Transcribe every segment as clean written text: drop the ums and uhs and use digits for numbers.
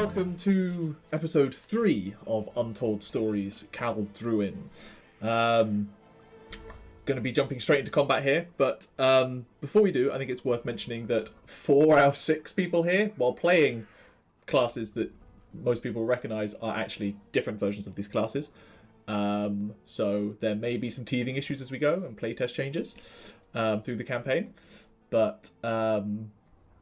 welcome to episode 3 of Untold Stories, Kaldruin. Going to be jumping straight into combat here, but before we do, I think it's worth mentioning that 4 out of 6 people here, while playing classes that most people recognise, are actually different versions of these classes. So there may be some teething issues as we go and playtest changes through the campaign, but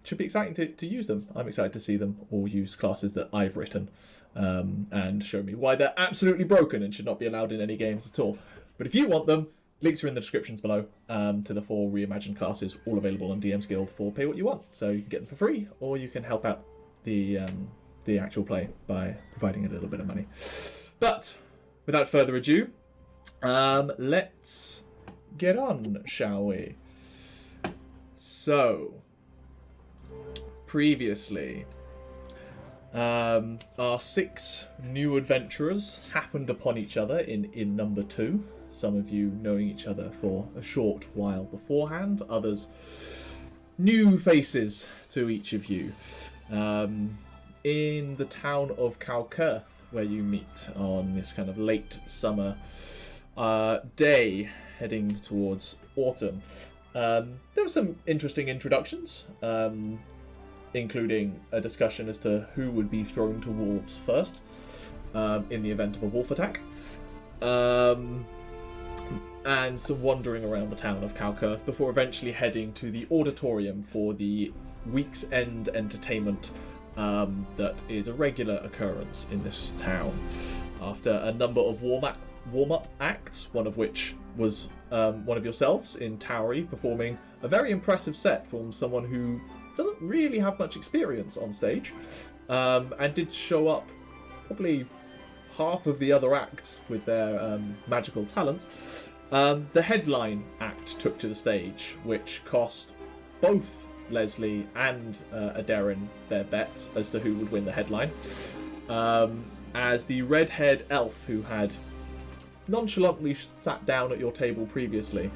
should be exciting to use them. I'm excited to see them all use classes that I've written and show me why they're absolutely broken and should not be allowed in any games at all. But if you want them, links are in the descriptions below to the 4 reimagined classes, all available on DMsGuild for pay what you want. So you can get them for free, or you can help out the actual play by providing a little bit of money. But without further ado, let's get on, shall we? So, previously, our 6 new adventurers happened upon each other in number 2. Some of you knowing each other for a short while beforehand, others new faces to each of you. In the town of Kaldruin, where you meet on this kind of late summer day heading towards autumn. There were some interesting introductions, including a discussion as to who would be thrown to wolves first in the event of a wolf attack, and some wandering around the town of Kaldruin before eventually heading to the Auditorium for the week's end entertainment that is a regular occurrence in this town. After a number of warm-up acts, one of which was one of yourselves in Tauri performing a very impressive set from someone who doesn't really have much experience on stage, and did show up probably half of the other acts with their magical talents. The headline act took to the stage, which cost both Lesley and Aderyn their bets as to who would win the headline, as the red-haired elf who had nonchalantly sat down at your table previously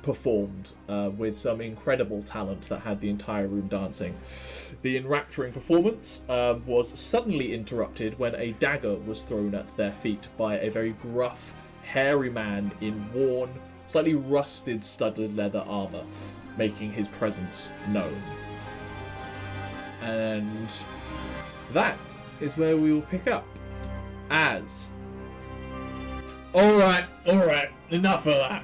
performed with some incredible talent that had the entire room dancing. The enrapturing performance was suddenly interrupted when a dagger was thrown at their feet by a very gruff, hairy man in worn, slightly rusted studded leather armour, making his presence known. And that is where we will pick up as... Alright, enough of that.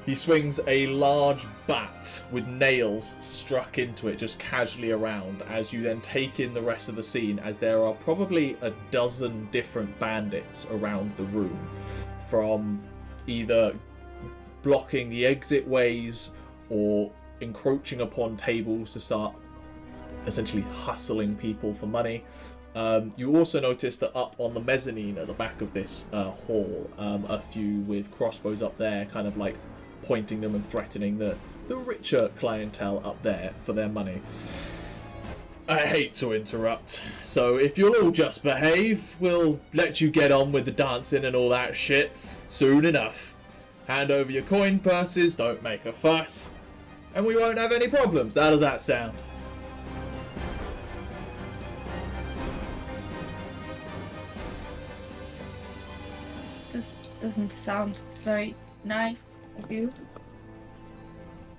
He swings a large bat with nails struck into it just casually around as you then take in the rest of the scene, as there are probably a dozen different bandits around the room, from either blocking the exit ways or encroaching upon tables to start essentially hustling people for money. You also notice that up on the mezzanine at the back of this hall, a few with crossbows up there, kind of like pointing them and threatening the richer clientele up there for their money. I hate to interrupt, so if you'll all just behave, we'll let you get on with the dancing and all that shit soon enough. Hand over your coin purses, don't make a fuss, and we won't have any problems. How does that sound? This doesn't sound very nice of you.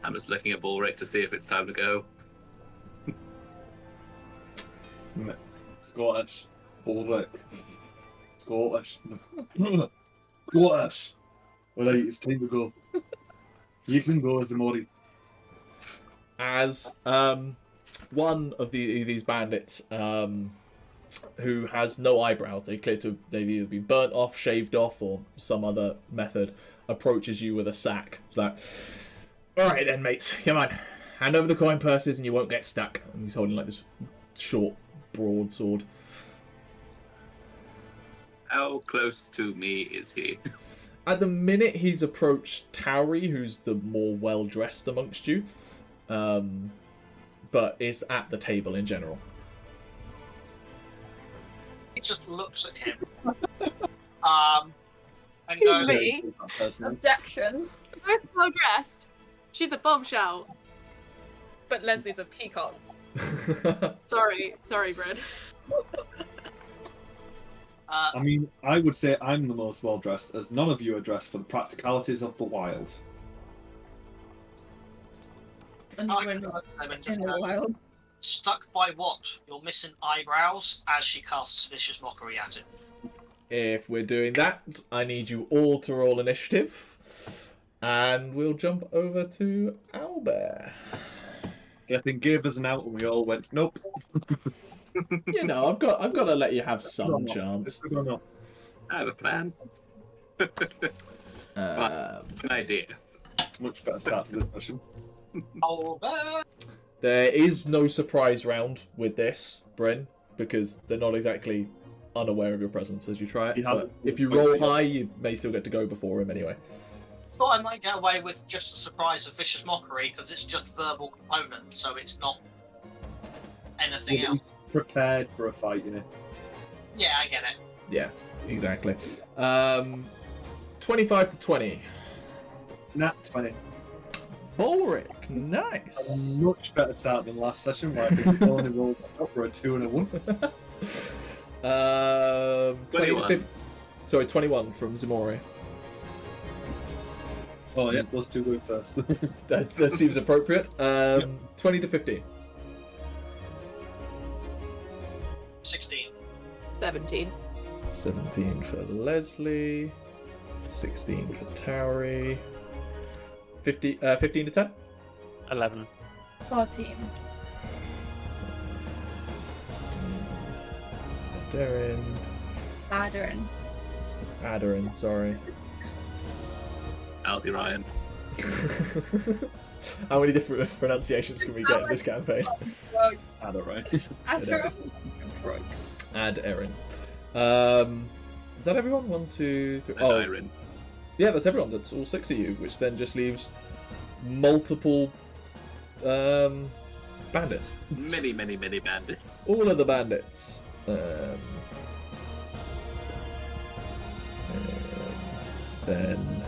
I'm just looking at Balrick to see if it's time to go. Scottish. Balrick. Scottish. Scottish. Alright, it's time to go. You can go, Ximori. As one of these bandits who has no eyebrows, they've either been burnt off, shaved off, or some other method, approaches you with a sack. It's like, alright then, mates, come on. Hand over the coin purses and you won't get stuck. And he's holding like this short broadsword. How close to me is he? At the minute, he's approached Tauri, who's the more well-dressed amongst you, but is at the table in general. He just looks at him. And goes, Me? Objection. Both well dressed. She's a bombshell. But Leslie's a peacock. Sorry, Brad. I mean, I would say I'm the most well dressed, as none of you are dressed for the practicalities of the wild. And I we're can not look at them and just in the go, wild. stuck by what? Your missing eyebrows, as she casts vicious mockery at him. If we're doing that, I need you all to roll initiative. And we'll jump over to Owlbear. I think gave us an out and we all went, nope. You know, I've got to let you have some No, no. chance. No, no. I have a plan. An idea. Much better start to this session. Oh, man. There is no surprise round with this, Bryn, because they're not exactly unaware of your presence as you try it. He But hasn't- if you roll high, you may still get to go before him anyway. Thought I might get away with just a surprise of vicious mockery because it's just verbal component, so it's not anything Yeah, but else. he's prepared for a fight, you know. Yeah, I get it. Yeah, exactly. 25 to 20. Nat 20. Balrick, nice. A much better start than last session where I think he only rolled up for a 2 and a 1. 21. Sorry, 21 from Ximori. Oh yeah, those two go first. That seems appropriate. 20 to 15. 16. 17. 17 for Lesley. 16 for Tauri. 15 to 10. 11. 14. Aderyn, sorry. Aldi How many different pronunciations can we get in this campaign? I don't right. Aderyn. Aderyn. Is that everyone? 1, 2, 3. and Iron. Yeah, that's everyone. That's all 6 of you, which then just leaves multiple bandits. Many bandits. All of the bandits. Then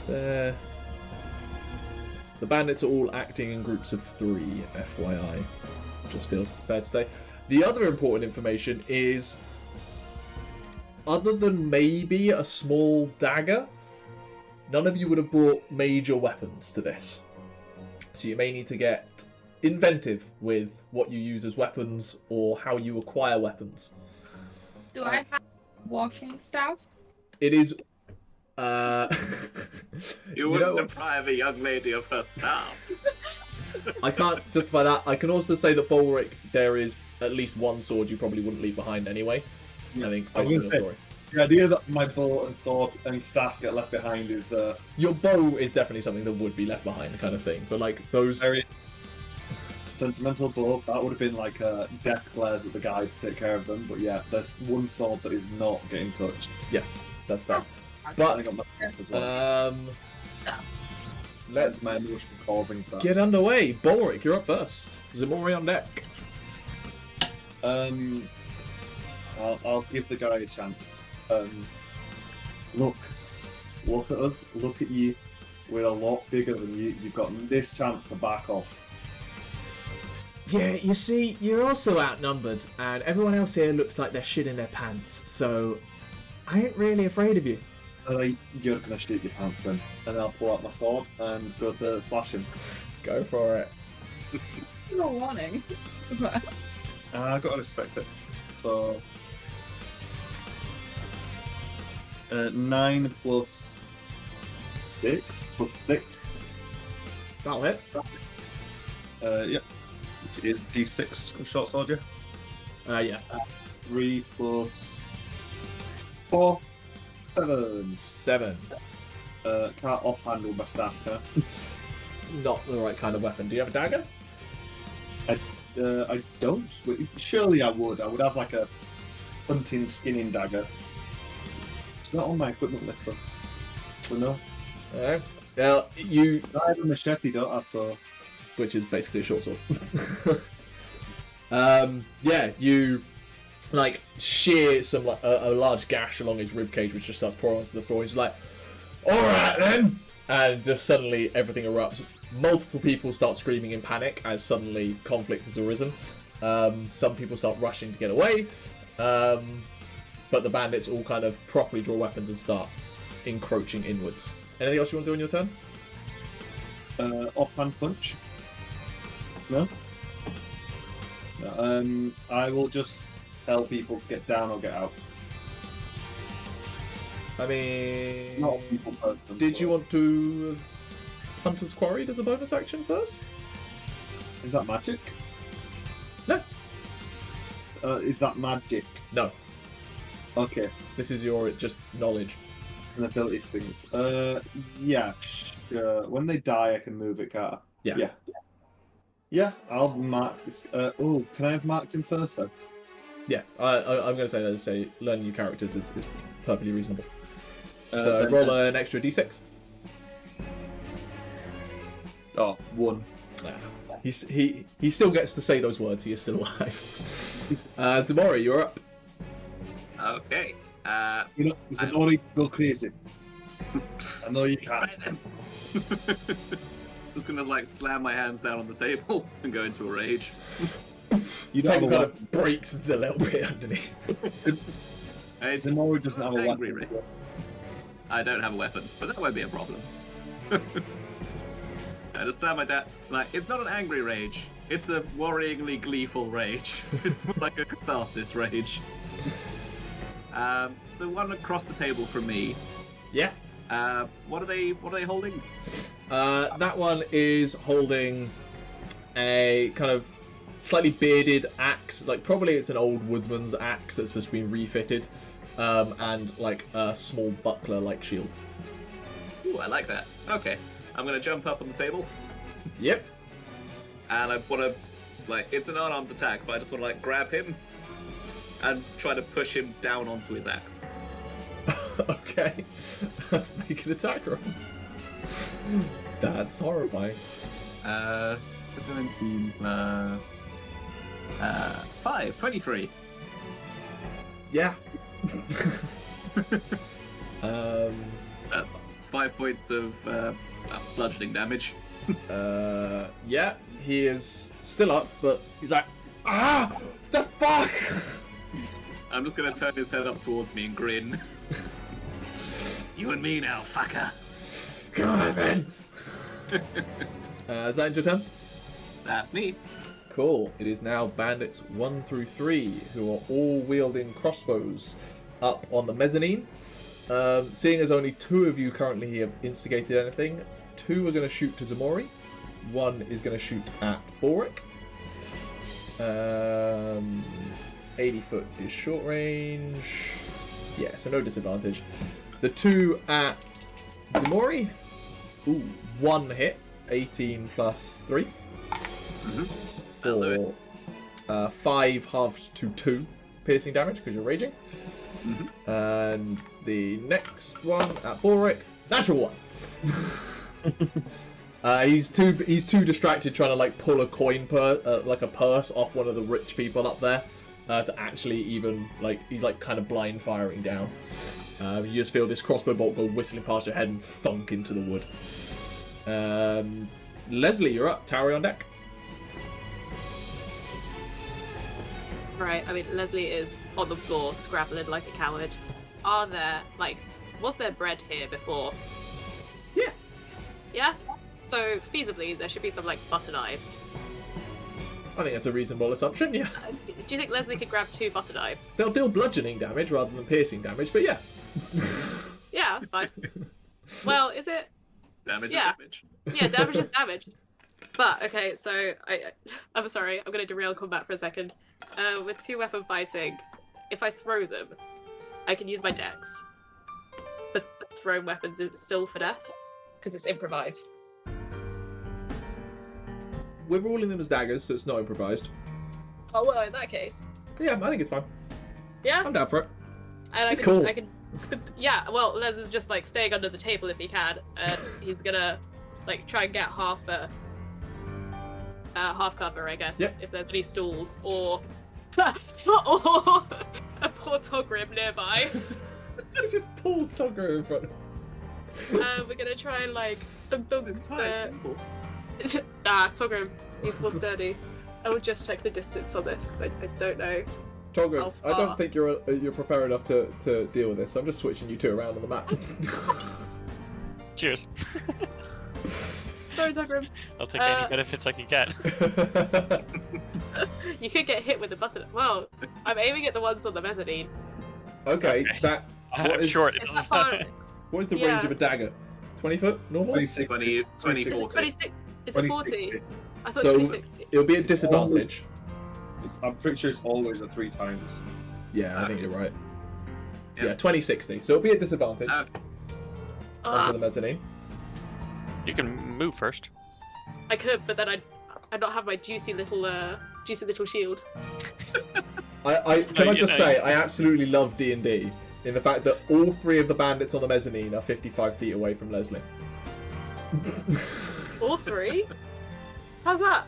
there. The bandits are all acting in groups of 3, FYI. Just feels fair to say. The other important information is, other than maybe a small dagger, none of you would have brought major weapons to this. So you may need to get inventive with what you use as weapons or how you acquire weapons. Do I have walking staff? It is... You wouldn't deprive a young lady of her staff. I can't justify that. I can also say that Balrick, there is at least one sword you probably wouldn't leave behind anyway. I think, based on your story. The idea that my bow and sword and staff get left behind is Your bow is definitely something that would be left behind, kind of thing. But like those... very sentimental bow. That would have been like a death glares with the guy to take care of them. But yeah, there's one sword that is not getting touched. That's fair. I But, got my staff as well. let's My emotional causing that. get underway. Balrick, you're up first. Ximori on deck. I'll give the guy a chance. Look at us. Look at you. We're a lot bigger than you. You've got this chance to back off. Yeah, you see, you're also outnumbered, and everyone else here looks like they're shit in their pants, so I ain't really afraid of you. You're gonna shoot your pants then, and I'll pull out my sword and go to slash him. Go for it. No warning. I gotta respect it. So 9 plus 6 plus 6. That'll hit. Yep. Which is D6 for short sword, yeah. Yeah. 3 plus 4. 7. 7. Can't offhand with my staff, can It's not the right kind of weapon. Do you have a dagger? I don't. Surely I would. I would have like a hunting, skinning dagger. It's not on my equipment list though. So no. No. Now, you... I have a machete, don't I? So Which is basically a short sword. Yeah, you... like shear some like a large gash along his ribcage, which just starts pouring onto the floor. He's like, "All right then," and just suddenly everything erupts. multiple people start screaming in panic as suddenly conflict has arisen. Some people start rushing to get away, but the bandits all kind of properly draw weapons and start encroaching inwards. Anything else you want to do on your turn? Offhand punch. No? No. I will just tell people to get down or get out. I mean, Not people person. did you want to Hunter's Quarry as a bonus action first? Is that magic? No. Is that magic? No. Okay. This is your just knowledge. And ability things. Yeah. When they die, I can move it, can't I? Yeah. Yeah. Yeah, I'll mark this. Can I have marked him first, though? Yeah, I'm going to say learning new characters is perfectly reasonable. So Then- roll an extra d6. Oh, 1. He still gets to say those words. He is still alive. Ximori, you're up. Okay. You know, Ximori, go crazy. I know you can. Right then. Just gonna like slam my hands down on the table and go into a rage. You The don't have table a kind weapon. of breaks a little bit underneath. It's Ximori doesn't have a angry weapon. rage. I don't have a weapon, but that won't be a problem. I just slam my dad. Like, it's not an angry rage. It's a worryingly gleeful rage. It's more like a catharsis rage. The one across the table from me. Yeah. What are they holding? That one is holding a kind of slightly bearded axe. Like, probably it's an old woodsman's axe that's just been refitted. And like a small buckler-like shield. Ooh, I like that. Okay. I'm gonna jump up on the table, Yep. and I wanna, like, it's an unarmed attack, but I just wanna, like, grab him and try to push him down onto his axe. Okay. Make an attack roll. That's horrifying. 17 plus 5, 23. Yeah. That's 5 points of bludgeoning damage. Yeah, he is still up, but he's like, the fuck! I'm just gonna turn his head up towards me and grin. You and me now, fucker. Come on, then. Is that your turn? That's me. Cool. It is now bandits 1 through 3 who are all wielding crossbows up on the mezzanine. Seeing as only 2 of you currently have instigated anything, 2 are going to shoot to Ximori, 1 is going to shoot at Balrick. 80 foot is short range. Yeah, so no disadvantage. The 2 at Ximori, 1 hit, 18 plus 3. That'll do For 5 halved to 2 piercing damage because you're raging. And the next one at Balrick, natural 1. He's too distracted trying to like pull a coin like a purse off one of the rich people up there to actually even like he's like kind of blind firing down. You just feel this crossbow bolt go whistling past your head and thunk into the wood. Lesley, you're up. Tauri on deck. Right, I mean, Lesley is on the floor, scrabbling like a coward. Was there bread here before? Yeah. Yeah? So, feasibly, there should be some, butter knives. I think that's a reasonable assumption, yeah. Do you think Lesley could grab 2 butter knives? They'll deal bludgeoning damage rather than piercing damage, but yeah. Yeah, that's fine. Well, is it? Damage Yeah. is damage. Yeah, damage is damage. But, okay, so, I'm sorry, I'm going to derail combat for a second. With 2 weapon fighting, if I throw them, I can use my dex. But throwing weapons is still finesse, because it's improvised. We're ruling them as daggers, so it's not improvised. Oh, well, in that case. Yeah, I think it's fine. Yeah? I'm down for it. And It's cool. I can, yeah. Well, Les is just staying under the table if he can, and he's gonna try and get half cover, I guess, Yep. if there's any stools or or a poor Togrim nearby. I just pulled Togrim in front of We're gonna try and dunk It's an entire table. Nah, Togrim. He's more sturdy. I will just check the distance on this because I don't know. Togrim, How I far? don't think you're prepared enough to deal with this, so I'm just switching you two around on the map. Cheers. Sorry, Togrim. I'll take any benefits I can get. You could get hit with the button. Well, I'm aiming at the ones on the mezzanine. Okay, that. I'm What is- short. It It's doesn't not far. matter. What is the Yeah. range of a dagger? 20 foot? Normal? 26. 20, 20 Is it 40. 26? Is it 40? 2060. I thought So- it was 60. It'll be a disadvantage. I'm pretty sure it's always a 3 times. Yeah, I think you're right. Yeah. Yeah, 2060. So it'll be a disadvantage Okay. onto the mezzanine. You can move first. I could, but then I'd not have my juicy little shield. Can I you just know. say, I absolutely love D&D in the fact that all 3 of the bandits on the mezzanine are 55 feet away from Lesley. All 3? How's that?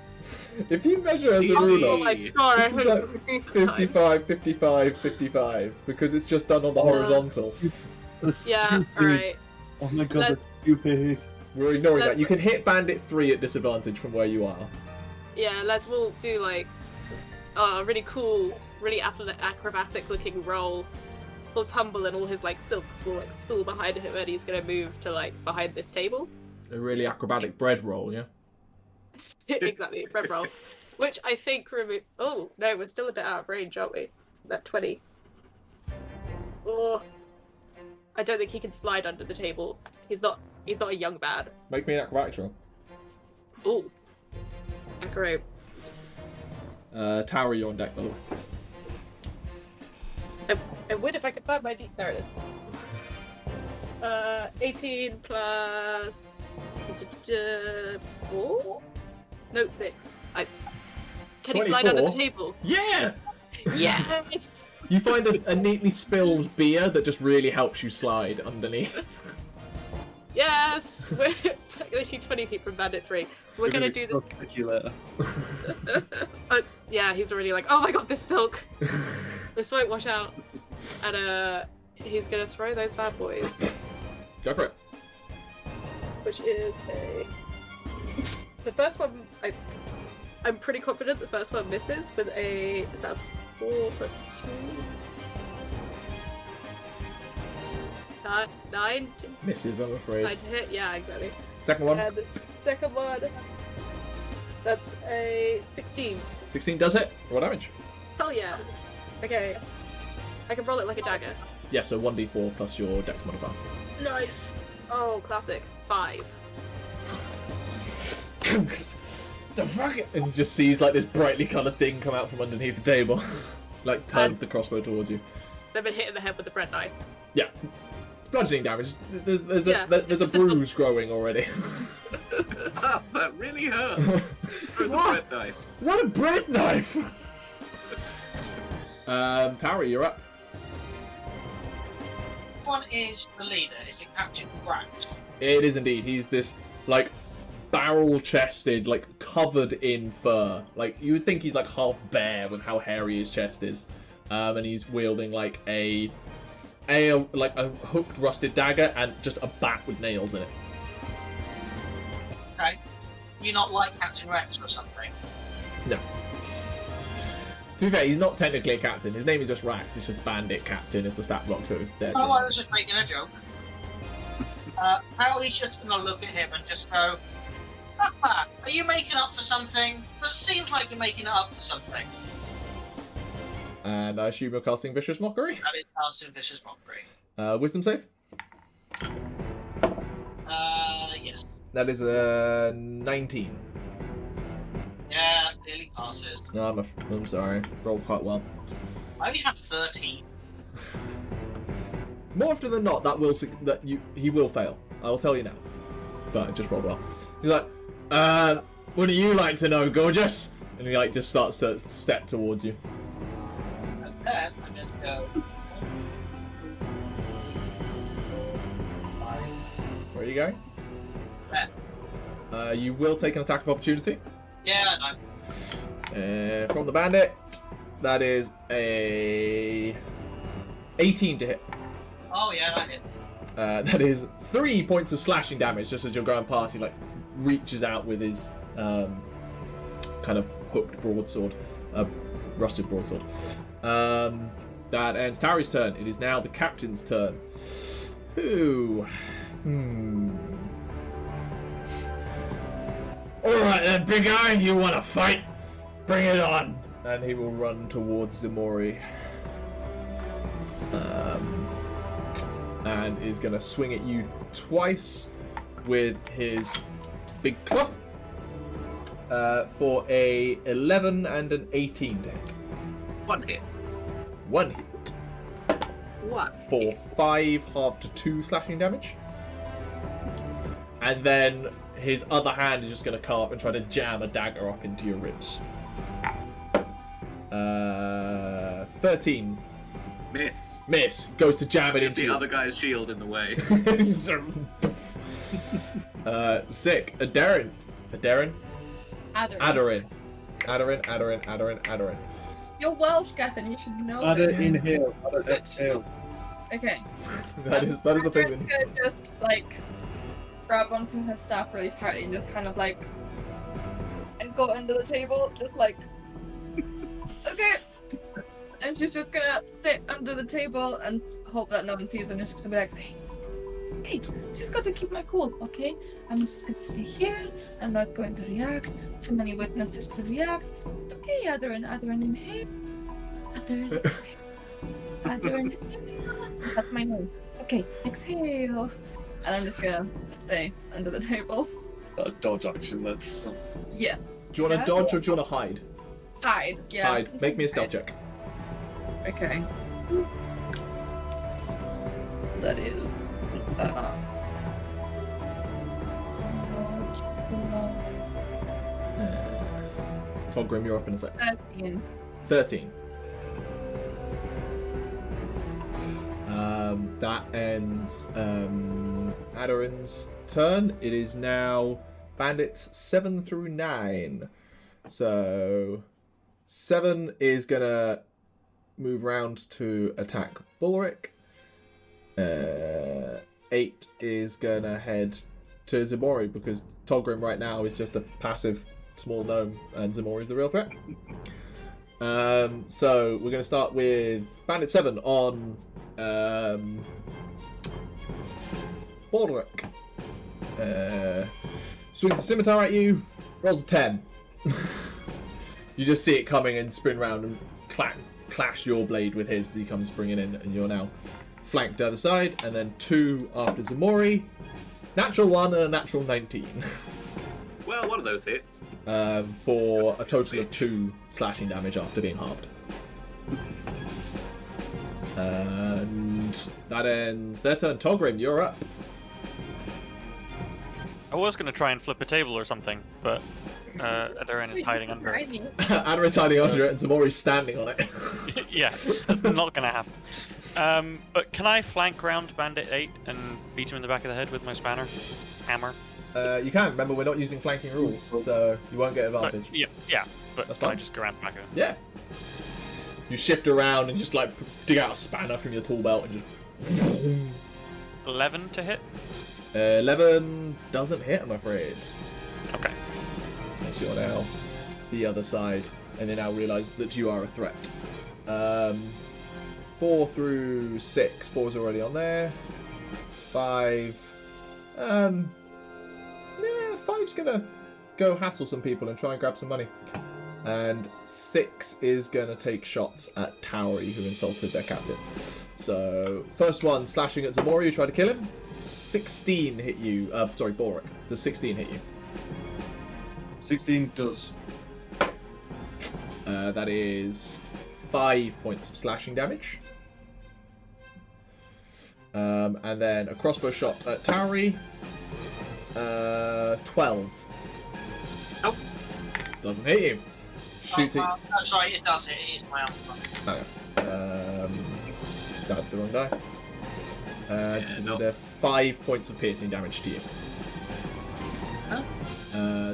If you measure as a Oh ruler, my god, I This is heard like it 55 times. 55, 55, 55, because it's just done on the horizontal. That's Yeah, stupid. alright. Oh my god, Let's- that's stupid. We're ignoring Let's- that. You can hit bandit 3 at disadvantage from where you are. Yeah, we'll do like a really cool, really acrobatic looking roll. He'll tumble and all his like silks will like spill behind him and he's gonna move to like behind this table. A really acrobatic bread roll, yeah? Exactly, bread roll. Which I think remove. Oh no, we're still a bit out of range, aren't we? That 20. Oh, I don't think he can slide under the table. He's not a young man. Make me an acrobatics roll. Ooh, acro. Tauri, you're on deck, by the way. I would if I could find my there it is. 18 plus 4? No, 6. Can he slide under the 24? table? Yeah! Yes! You find a neatly spilled beer that just really helps you slide underneath. Yes! We're technically 20 feet from Bandit 3. We're gonna do I'll kick you later. yeah, he's already like, oh my god, this silk! This won't wash out. And he's gonna throw those bad boys. Go for it. Which is a... The first one, I'm pretty confident the first one misses with a... Is that 4 plus 2? 9? Misses, I'm afraid. 9 to hit? Yeah, exactly. Second one. And the second one, that's a 16. 16 does hit. Roll damage. Hell yeah. Okay. I can roll it like a dagger. Yeah, so 1d4 plus your dex modifier. Nice. Oh, classic. 5. The fuck? And he just sees like this brightly coloured thing come out from underneath the table. Like turns the crossbow towards you. They've been hit in the head with the bread knife. Yeah. Bludgeoning damage. There's Yeah, a just a- bruise growing already. Ah, that really hurt. There's a What? bread knife. Is that a bread knife? Tauri, you're up. Which one is the leader? Is it Captain Grant? It is indeed. He's this like barrel-chested, like covered in fur. Like you would think he's like half bear with how hairy his chest is, and he's wielding like a hooked rusted dagger and just a bat with nails in it. Okay. You not like Captain Rex or something? No. To be fair, he's not technically a captain. His name is just Rax. It's just Bandit Captain is the stat block, so it's there. Oh, I was just making a joke. Howie's just gonna look at him and just go, "Ah, are you making up for something? Because it seems like you're making it up for something." And I assume you're casting Vicious Mockery. That is casting Vicious Mockery. Wisdom save. Yes. That is a 19. Yeah, that clearly passes. No, I'm sorry. Rolled quite well. I only have 13. More often than not, he will fail. I will tell you now. But it just rolled well. He's like, what do you like to know, gorgeous? And he like just starts to step towards you. And then I'm gonna go. Where are you going? There. You will take an attack of opportunity. Yeah, no. From the bandit. That is a 18 to hit. Oh yeah, that hits. That is 3 points of slashing damage just as you're going past. He like reaches out with his kind of hooked broadsword, rusted broadsword. That ends Tauri's turn. It is now the captain's turn. Alright then, big guy, you want to fight? Bring it on! And he will run towards Ximori. And is going to swing at you twice with his big club. For a 11 and an 18 to hit. One hit. One hit. What? For 5 half to 2 slashing damage. And then his other hand is just going to come up and try to jam a dagger up into your ribs. 13. Miss. Miss. Goes to jam it Leave into the you. other guy's shield in the way. Sick. Aderyn. Aderyn. Aderyn. You're Welsh, Gethin. You should know Add this. it inhale. Add it exhale. Okay. that is the thing. Aderyn's gonna just like grab onto her staff really tightly and just kind of like and go under the table, just like okay. And she's just gonna sit under the table and hope that no one sees her. And she's gonna be like, hey, just gotta keep my cool, okay? I'm just gonna stay here. I'm not going to react. Too many witnesses to react. It's okay, Aderyn. Aderyn, inhale. Aderyn, exhale. Aderyn, inhale. That's my name. Okay, exhale. And I'm just gonna stay under the table. Dodge action, that's... Yeah. Do you want to dodge or do you want to hide? Hide. Yeah. Hide. Make me a stealth check. Okay. That is. Togrim, you're up in a sec. 13. 13. That ends Aderyn's turn. It is now bandits 7 through 9. So 7 is gonna move round to attack Balrick. 8 is gonna head to Ximori because Togrim right now is just a passive small gnome and Ximori is the real threat. So we're gonna start with Bandit 7 on Balrick. Swings a scimitar at you, rolls a 10. You just see it coming and spin round and clash your blade with his as he comes bringing in, and you're now flanked to the other side, and then 2 after Ximori. Natural 1 and a natural 19. Well, one of those hits. For a total of 2 slashing damage after being halved. And that ends their turn. Togrim, you're up. I was going to try and flip a table or something, but Aderyn is hiding under it. Aderyn's hiding under it and Ximori's standing on it. Yeah, that's not going to happen. But can I flank round Bandit 8 and beat him in the back of the head with my spanner? Hammer? You can. Remember, we're not using flanking rules, so you won't get advantage. Yeah, but That's can I fine. just go around the back of him? Yeah. You shift around and just like dig out a spanner from your tool belt and just... 11 to hit? 11 doesn't hit, I'm afraid. Okay. As you're now the other side, and they now realise that you are a threat. 4 through 6. 4's already on there. 5. Yeah, 5's gonna go hassle some people and try and grab some money. And 6 is gonna take shots at Tauri, who insulted their captain. So, first one slashing at Ximori, who tried to kill him. 16 hit you. Sorry, Balrick. Does 16 hit you? 16 does. That is 5 points of slashing damage. And then a crossbow shot at Tauri. 12. Nope. Doesn't hit you. Shooting. Oh, sorry, it does hit. It is my armor. Okay. That's the wrong die. no. There 5 points of piercing damage to you. Huh?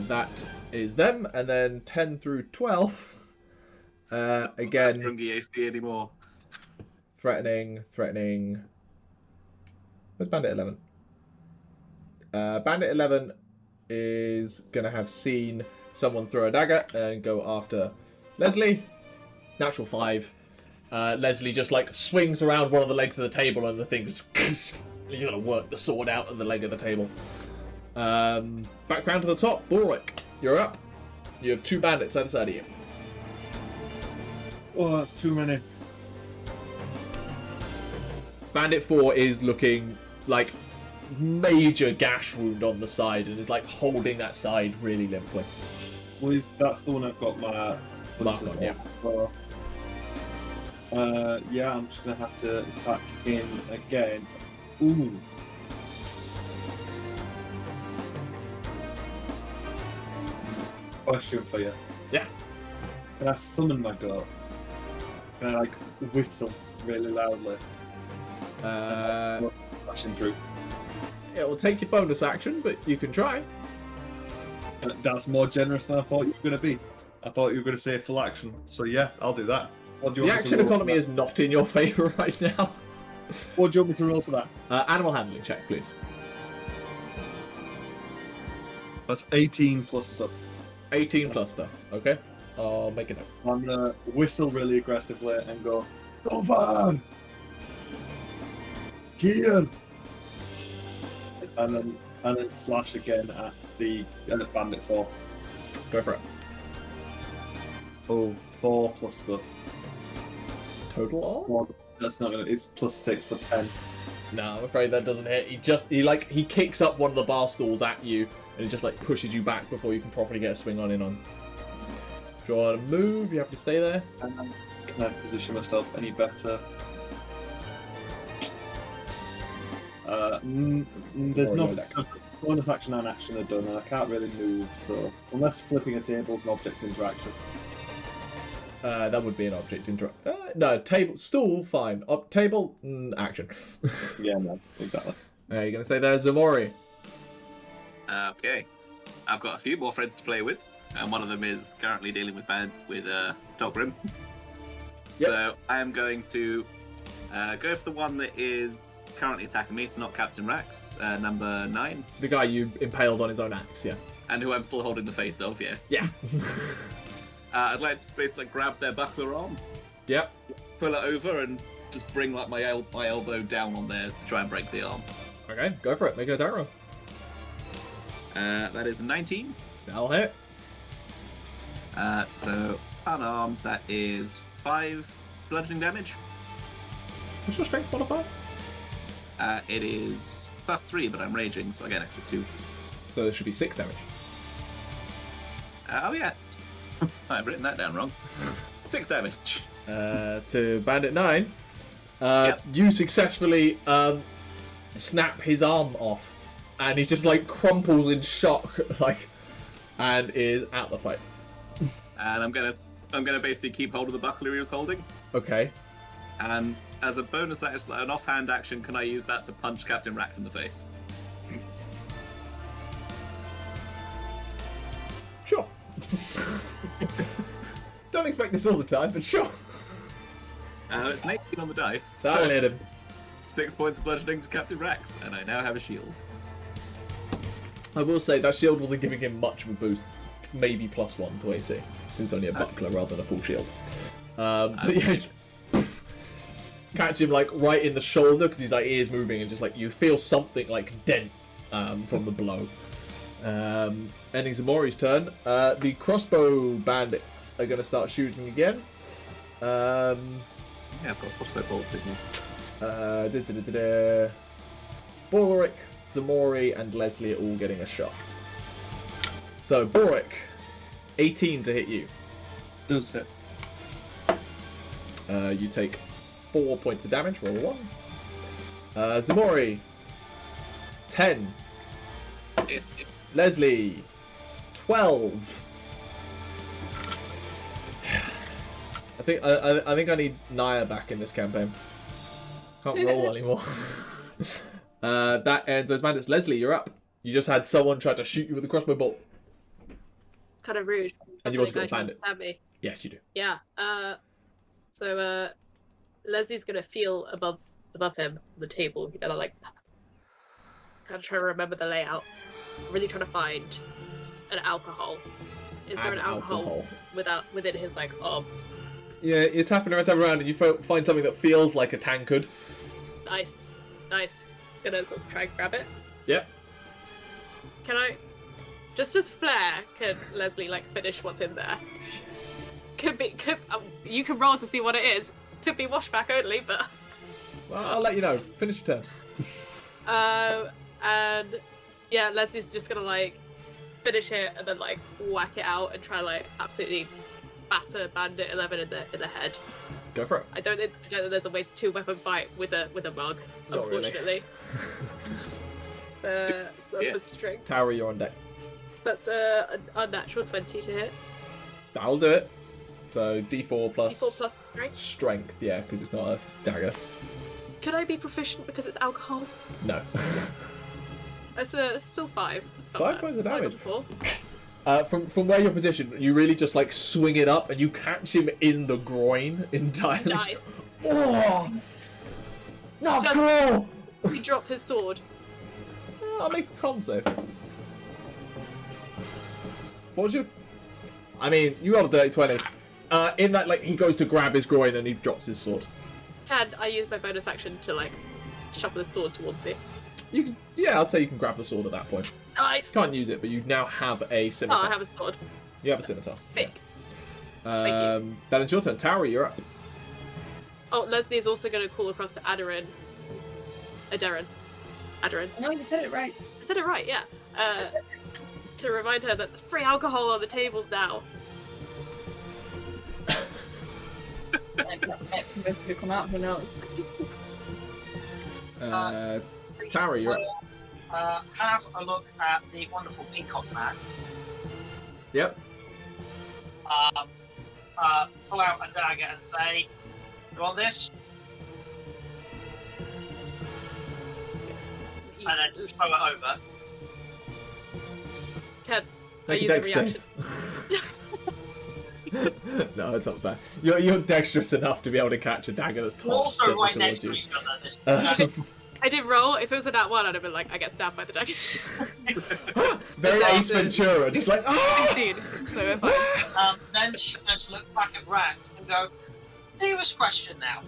That is them, and then 10 through 12. Not Again, Sprungy AC anymore. threatening. Where's Bandit 11? Bandit 11 is going to have seen someone throw a dagger and go after Lesley. Natural 5. Lesley just like swings around one of the legs of the table and the thing just... He's going to work the sword out of the leg of the table. Back round to the top. Balrick, you're up. You have 2 bandits either side of you. Oh, that's too many. Bandit 4 is looking like major gash wound on the side and is like holding that side really limply. Well, that's the one I've got my Mark on, yeah. So, yeah, I'm just gonna have to attack in again. Ooh. Question for you. Yeah. Can I summon my goat? Can I like whistle really loudly? Flashing through. It will take your bonus action, but you can try. That's more generous than I thought you were going to be. I thought you were going to say full action. So yeah, I'll do that. What do you The want me to action roll economy for is not in your favour right now. that? What do you want me to roll for that? Animal handling check, please. That's 18 plus stuff. 18 plus stuff. Okay, I'll make a note. I'm going to whistle really aggressively and go, over! Here! And then slash again at the bandit 4. Go for it. Oh, 4 plus stuff. Total all? Well, that's not gonna. It's plus 6, so 10. No, I'm afraid that doesn't hit. He kicks up one of the bar stools at you and he just like pushes you back before you can properly get a swing on in on. Do you want to move? You have to stay there. Can I position myself any better? There's no bonus action and action are done, and I can't really move, so unless flipping a table is an object interaction. That would be an object interaction. No, table, stool, fine. Table, action. Yeah, no, exactly. You're gonna say there's Ximori. Okay. I've got a few more friends to play with, and one of them is currently dealing with Togrim. Yep. So I am going to go for the one that is currently attacking me, so not Captain Rax, number 9. The guy you impaled on his own axe, yeah. And who I'm still holding the face of, yes. Yeah. I'd like to basically grab their buckler arm, Yep. pull it over, and just bring like my elbow down on theirs to try and break the arm. Okay, go for it. Make an attack roll. That is a 19. That'll hit. So unarmed, that is 5 bludgeoning damage. What's your strength modifier? It is +3, but I'm raging, so I get an extra 2. So there should be 6 damage. Oh yeah, I've written that down wrong. 6 damage. To Bandit 9. Yep. You successfully snap his arm off, and he just like crumples in shock, like, and is out the fight. And I'm gonna basically keep hold of the buckler he was holding. Okay. And as a bonus action, an offhand action, can I use that to punch Captain Rax in the face? Sure. Don't expect this all the time, but sure. It's an 18 on the dice. That'll So hit him. 6 points of bludgeoning to Captain Rax, and I now have a shield. I will say that shield wasn't giving him much of a boost. Maybe +1 to AC. It's only a buckler rather than a full shield. But yeah, just, catch him like right in the shoulder because his like ears moving and just like you feel something like dent from the blow. Ending Ximori's turn. The crossbow bandits are going to start shooting again. Yeah, I've got crossbow bolts in here. Balrick, Ximori, and Lesley are all getting a shot. So Balrick, 18 to hit you. Does hit. You take 4 points of damage. Roll 1. Ximori, 10. Yes. Lesley, 12. I think I need Naya back in this campaign. Can't roll anymore. That ends those bandits. Lesley, you're up. You just had someone try to shoot you with a crossbow bolt. It's kind of rude. And you also got a guy trying to bandit. stab me. Yes, you do. Yeah. So Leslie's gonna feel above him, the table. You know, like kind of trying to remember the layout. really trying to find an alcohol. Is there an alcohol within his like arms? Yeah, you're tapping around, and you find something that feels like a tankard. Nice. Gonna sort of try and grab it. Yep. Can I, just as flair, can Lesley like finish what's in there? Could you can roll to see what it is. Could be washback only, but. Well, I'll let you know. Finish your turn. And yeah, Leslie's just gonna like finish it and then like whack it out and try like absolutely batter Bandit 11 in the head. Go for it. I don't think there's a way to 2-weapon fight with a mug, Not really. unfortunately. So that's with strength. Tauri, you're on deck. That's a unnatural 20 to hit. That'll do it. So D4 plus... D4 plus strength? Strength, yeah, because it's not a dagger. Could I be proficient because it's alcohol? No. It's still 5. It's not 5 bad. points of It's damage. 4. From where you're positioned, you really just like swing it up and you catch him in the groin entirely. Nice. Oh! Not Does- cool! We drop his sword. I'll make a con save. What was your... I mean, you rolled a dirty 20. In that, like, he goes to grab his groin and he drops his sword. Can I use my bonus action to like shuffle the sword towards me? You can, yeah, I'd say you can grab the sword at that point. Nice. Can't use it, but you now have a Oh, scimitar. I have a sword. You have a scimitar. Sick. That is your turn. Tauri, you're up. Oh, Lesley is also going to call across to Aderyn. Aderyn. No, you said it right. I said it right, yeah. To remind her that there's free alcohol on the tables now. I can't convince her to come out, who knows? Tauri, you're up. Have a look at the wonderful peacock man. Yep. Pull out a dagger and say, "You want this?" And then just throw it over. Can I Make a use a dex reaction? save. No, it's not fair. You're dexterous enough to be able to catch a dagger that's We're tossed also gently right towards next to you. each other. This, I did roll. If it was a nat 1, I'd have been like, I get stabbed by the dagger. Very This Ace is- Ventura, just like, ah! 16. So we're fine. then she's going to look back at Rags and go, "Serious question now.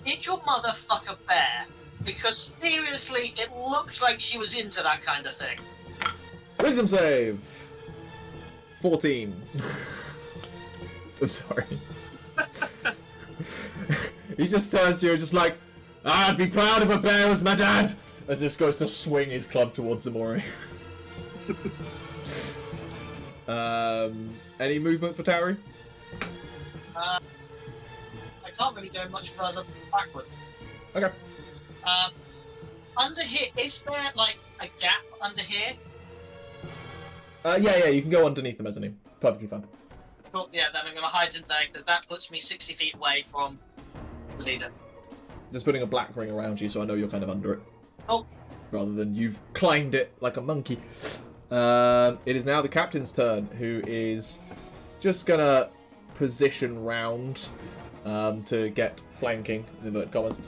Did your mother fuck a bear? Because seriously, it looks like she was into that kind of thing." Wisdom save! 14. I'm sorry. He just turns to you and just like, I'd be proud if a bear was my dad! And just goes to swing his club towards Ximori. Any movement for Tauri? I can't really go much further backwards. Okay. Under here, is there like a gap under here? Yeah, you can go underneath the mezzanine. Perfectly fine. Cool. Yeah, then I'm going to hide in there because that puts me 60 feet away from the leader. Just putting a black ring around you so I know you're kind of under it. Oh. Rather than you've climbed it like a monkey. It is now the captain's turn, who is just gonna position round to get flanking, in inverted commas,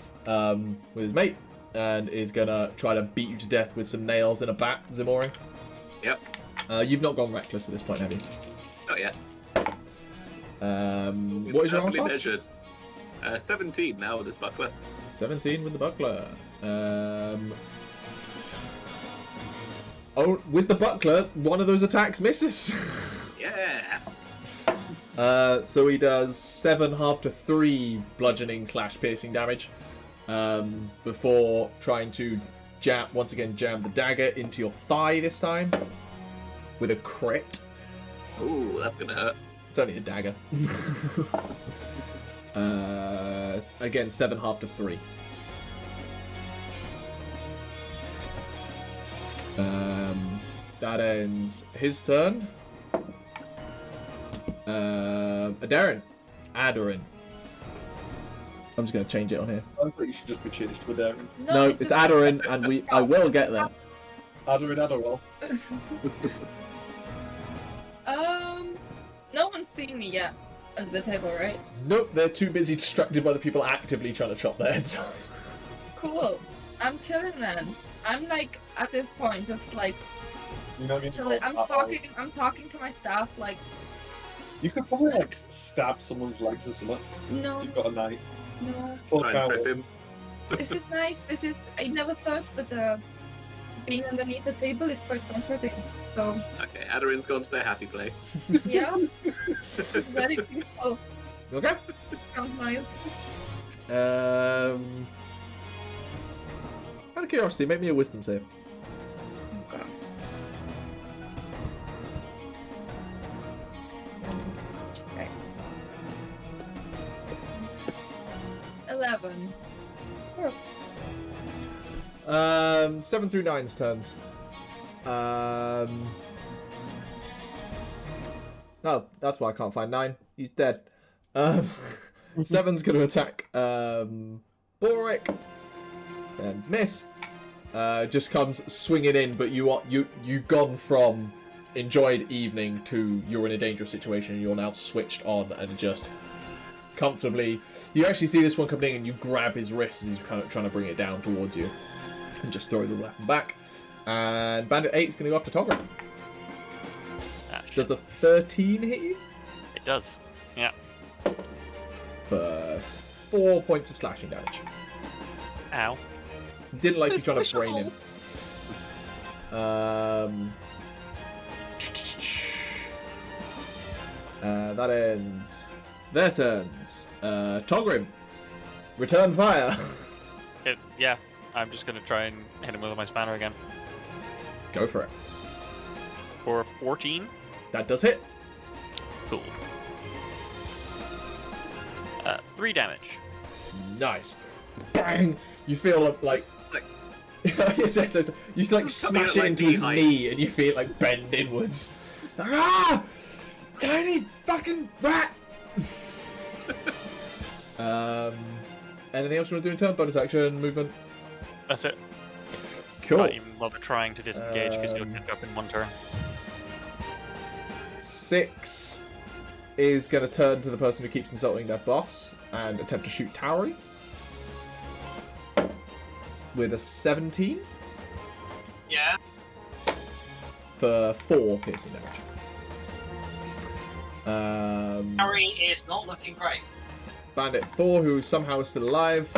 with his mate, and is gonna try to beat you to death with some nails and a bat, Ximori. Yep. You've not gone reckless at this point, have you? Not yet. What is your armor Carefully class? measured. 17 now with this buckler. 17 with the buckler. Oh, with the buckler, one of those attacks misses. Yeah. So he does 7 half to 3 bludgeoning / piercing damage before trying to jam the dagger into your thigh this time with a crit. Ooh, that's gonna hurt. It's only a dagger. Again, 7 half to 3. That ends his turn. Aderyn. I'm just going to change it on here. I think you should just be changed to Aderyn. No, it's Aderyn, and I will get there. Adderall. No one's seen me yet under the table, right? Nope, they're too busy distracted by the people actively trying to chop their heads off. Cool. I'm chilling then. I'm like, at this point, just like You know what I mean? Actually, I'm talking to my staff like, You could probably like stab someone's legs or something. no, You've got a knife. no, Poor Try and coward. trip him. this is nice. I never thought, but being underneath the table is quite comforting. So, Okay, Aderyn's gone to their happy place. yeah, very peaceful. Okay. Sounds nice. Out of curiosity, make me a wisdom save. Okay. Okay. 11. 7 through 9's turns. No, that's why I can't find 9. He's dead. 7's going to attack Balrick and miss. Just comes swinging in, but you've gone from enjoyed evening to you're in a dangerous situation and you're now switched on and just comfortably. You actually see this one coming in and you grab his wrist as he's kind of trying to bring it down towards you and just throw the weapon back. And Bandit 8 is going to go after Togrim. Does a 13 hit you? It does. Yeah. For 4 points of slashing damage. Ow. Didn't like So you trying to brain squishable. him. That ends their turns. Togrim, return fire. Yeah. I'm just gonna try and hit him with my spanner again. Go for it. For 14. That does hit. Cool. 3 damage. Nice. Bang! You feel like Just, like, you like smash it like into his knee height. knee, and you feel it like bend inwards. Ah! Tiny fucking rat. Anything else you want to do in turn? Bonus action, movement. That's it. Cool. Not even bother trying to disengage because you'll get up in one turn. 6 is going to turn to the person who keeps insulting their boss and attempt to shoot Tauri with a 17 Yeah. for 4 piercing damage. Harry is not looking great. Bandit 4, who somehow is still alive,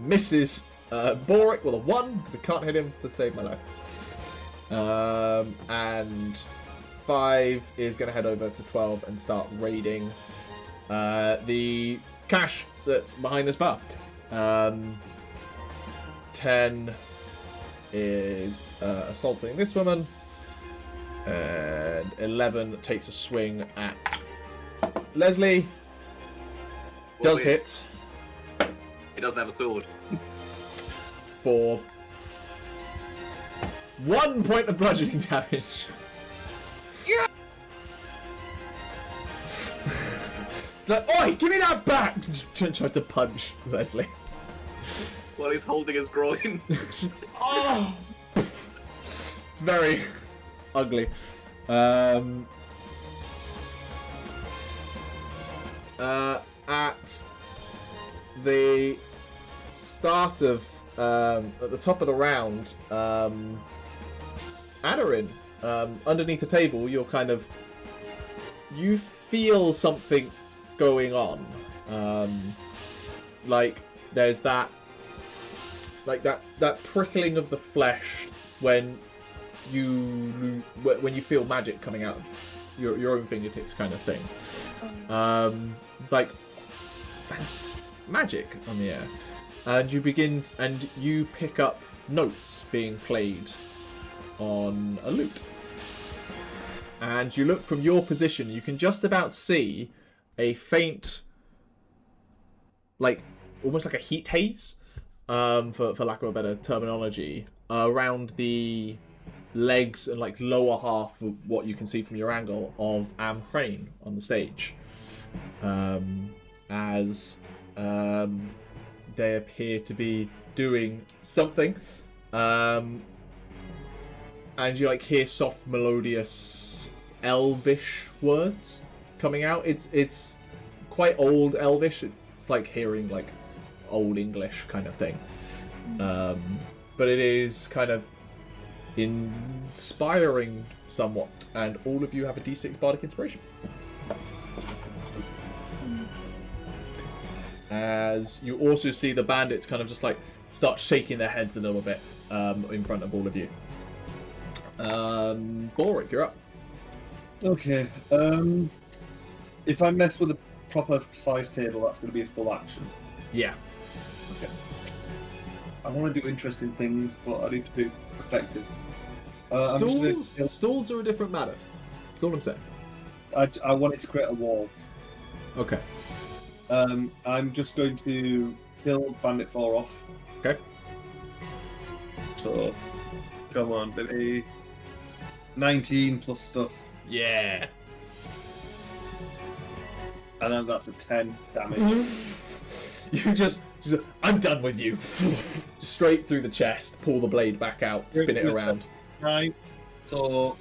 misses Balrick with a 1 because I can't hit him to save my life. And 5 is going to head over to 12 and start raiding the cache that's behind this bar. 10 is assaulting this woman, and 11 takes a swing at Lesley. Does hit He doesn't have a sword. for 1 point of bludgeoning damage. Yeah. It's like, oi, give me that back! Just tries to punch Lesley. While he's holding his groin. Oh! It's very ugly. At the start of at the top of the round, Aderyn, underneath the table, you feel something going on. Like there's that prickling of the flesh when you feel magic coming out of your own fingertips, kind of thing. It's like that's magic on the air, and you pick up notes being played on a lute, and you look from your position. You can just about see a faint, like almost like a heat haze, for lack of a better terminology, around the legs and like lower half of what you can see from your angle of Am Crane on the stage, as they appear to be doing something, and you like hear soft, melodious, elvish words coming out. It's quite old elvish. It's like hearing like old English kind of thing, but it is kind of inspiring somewhat, and all of you have a D6 Bardic Inspiration. As you also see the bandits kind of just like start shaking their heads a little bit in front of all of you. Balrick, you're up. Okay. If I mess with a proper size table, that's going to be a full action. Yeah. Okay. I want to do interesting things, but I need to be effective. Stalls are a different matter. That's all I'm saying. I wanted to create a wall. Okay. I'm just going to kill Bandit 4 off. Okay. So, come on, baby. 19 plus stuff. Yeah. And then that's a 10 damage. You just I'm done with you. Straight through the chest, pull the blade back out, spin it around. Right. So,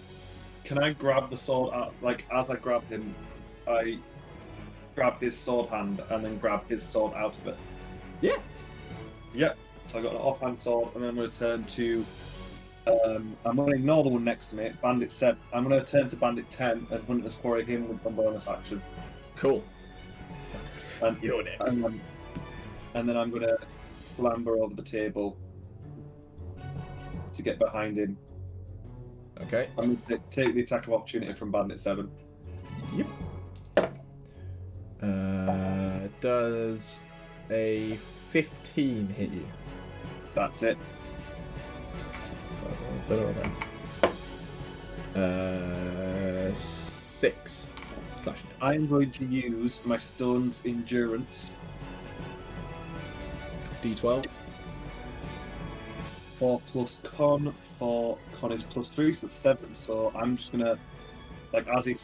can I grab the sword out? Like, as I grab him, I grab his sword hand and then grab his sword out of it. Yeah. Yep. So I got an offhand sword, and then I'm going to turn to. I'm going to ignore the one next to me. Bandit 7. I'm going to turn to Bandit 10 and Hunter's Quarry him with one bonus action. Cool. And, You're next. And then I'm going to clamber over the table to get behind him. Okay. I'm going to take the attack of opportunity from Bandit 7. Yep. Does a 15 hit you? That's it. Better 6 slashing. I'm going to use my stone's endurance D12. 4 plus con. For con is plus 3, so it's 7. So I'm just gonna, like, as he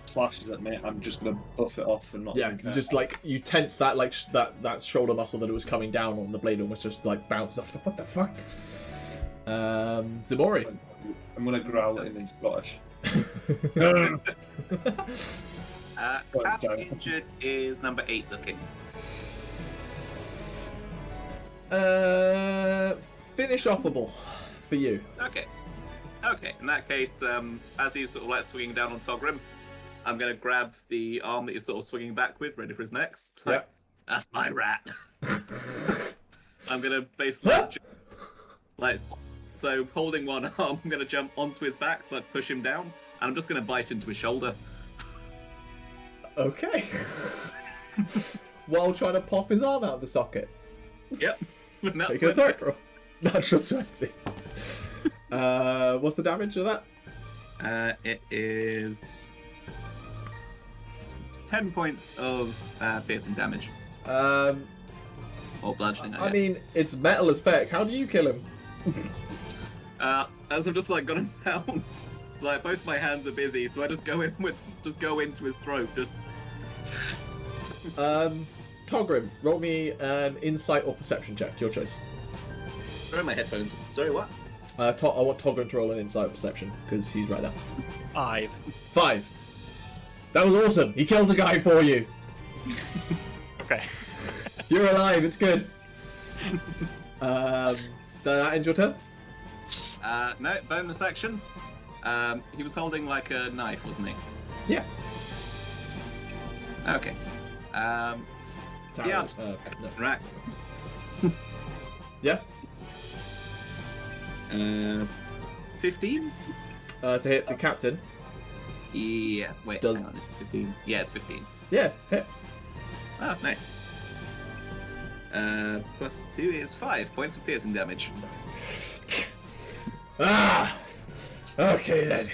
slashes at me, I'm just gonna buff it off and not. Yeah, you just like you tense that like that shoulder muscle that it was coming down on. The blade almost just like bounces off. What the fuck? Ximori. I'm gonna growl it in Scottish. How injured is number 8 looking? Finish offable for you. Okay. Okay, in that case, as he's sort of like swinging down on Togrim, I'm going to grab the arm that he's sort of swinging back with, ready for his next. Yeah. That's my rat. I'm going to basically, so holding one arm, I'm going to jump onto his back, so I push him down, and I'm just going to bite into his shoulder. Okay. While trying to pop his arm out of the socket. Yep. Make an attack roll. Natural 20. What's the damage of that? It is 10 points of piercing damage. Or bludgeoning, I guess. mean, it's metal as feck. How do you kill him? As I've just like got him down, like both my hands are busy, so I just go into his throat, just. Togrim, roll me an insight or perception check. Your choice. Where are my headphones? Sorry, what? I want Togrim to roll an insight or perception because he's right there. 5. That was awesome. He killed the guy for you. Okay. You're alive. It's good. That ends your turn. No, bonus action. He was holding like a knife, wasn't he? Yeah. Okay. Tauri, Yeah, no. Racked. Yeah. 15? To hit the captain. Yeah. Wait, Does- hang on. 15. Yeah, it's 15. Yeah, hit. Oh, nice. Plus 2 is 5 points of piercing damage. Ah! Okay then.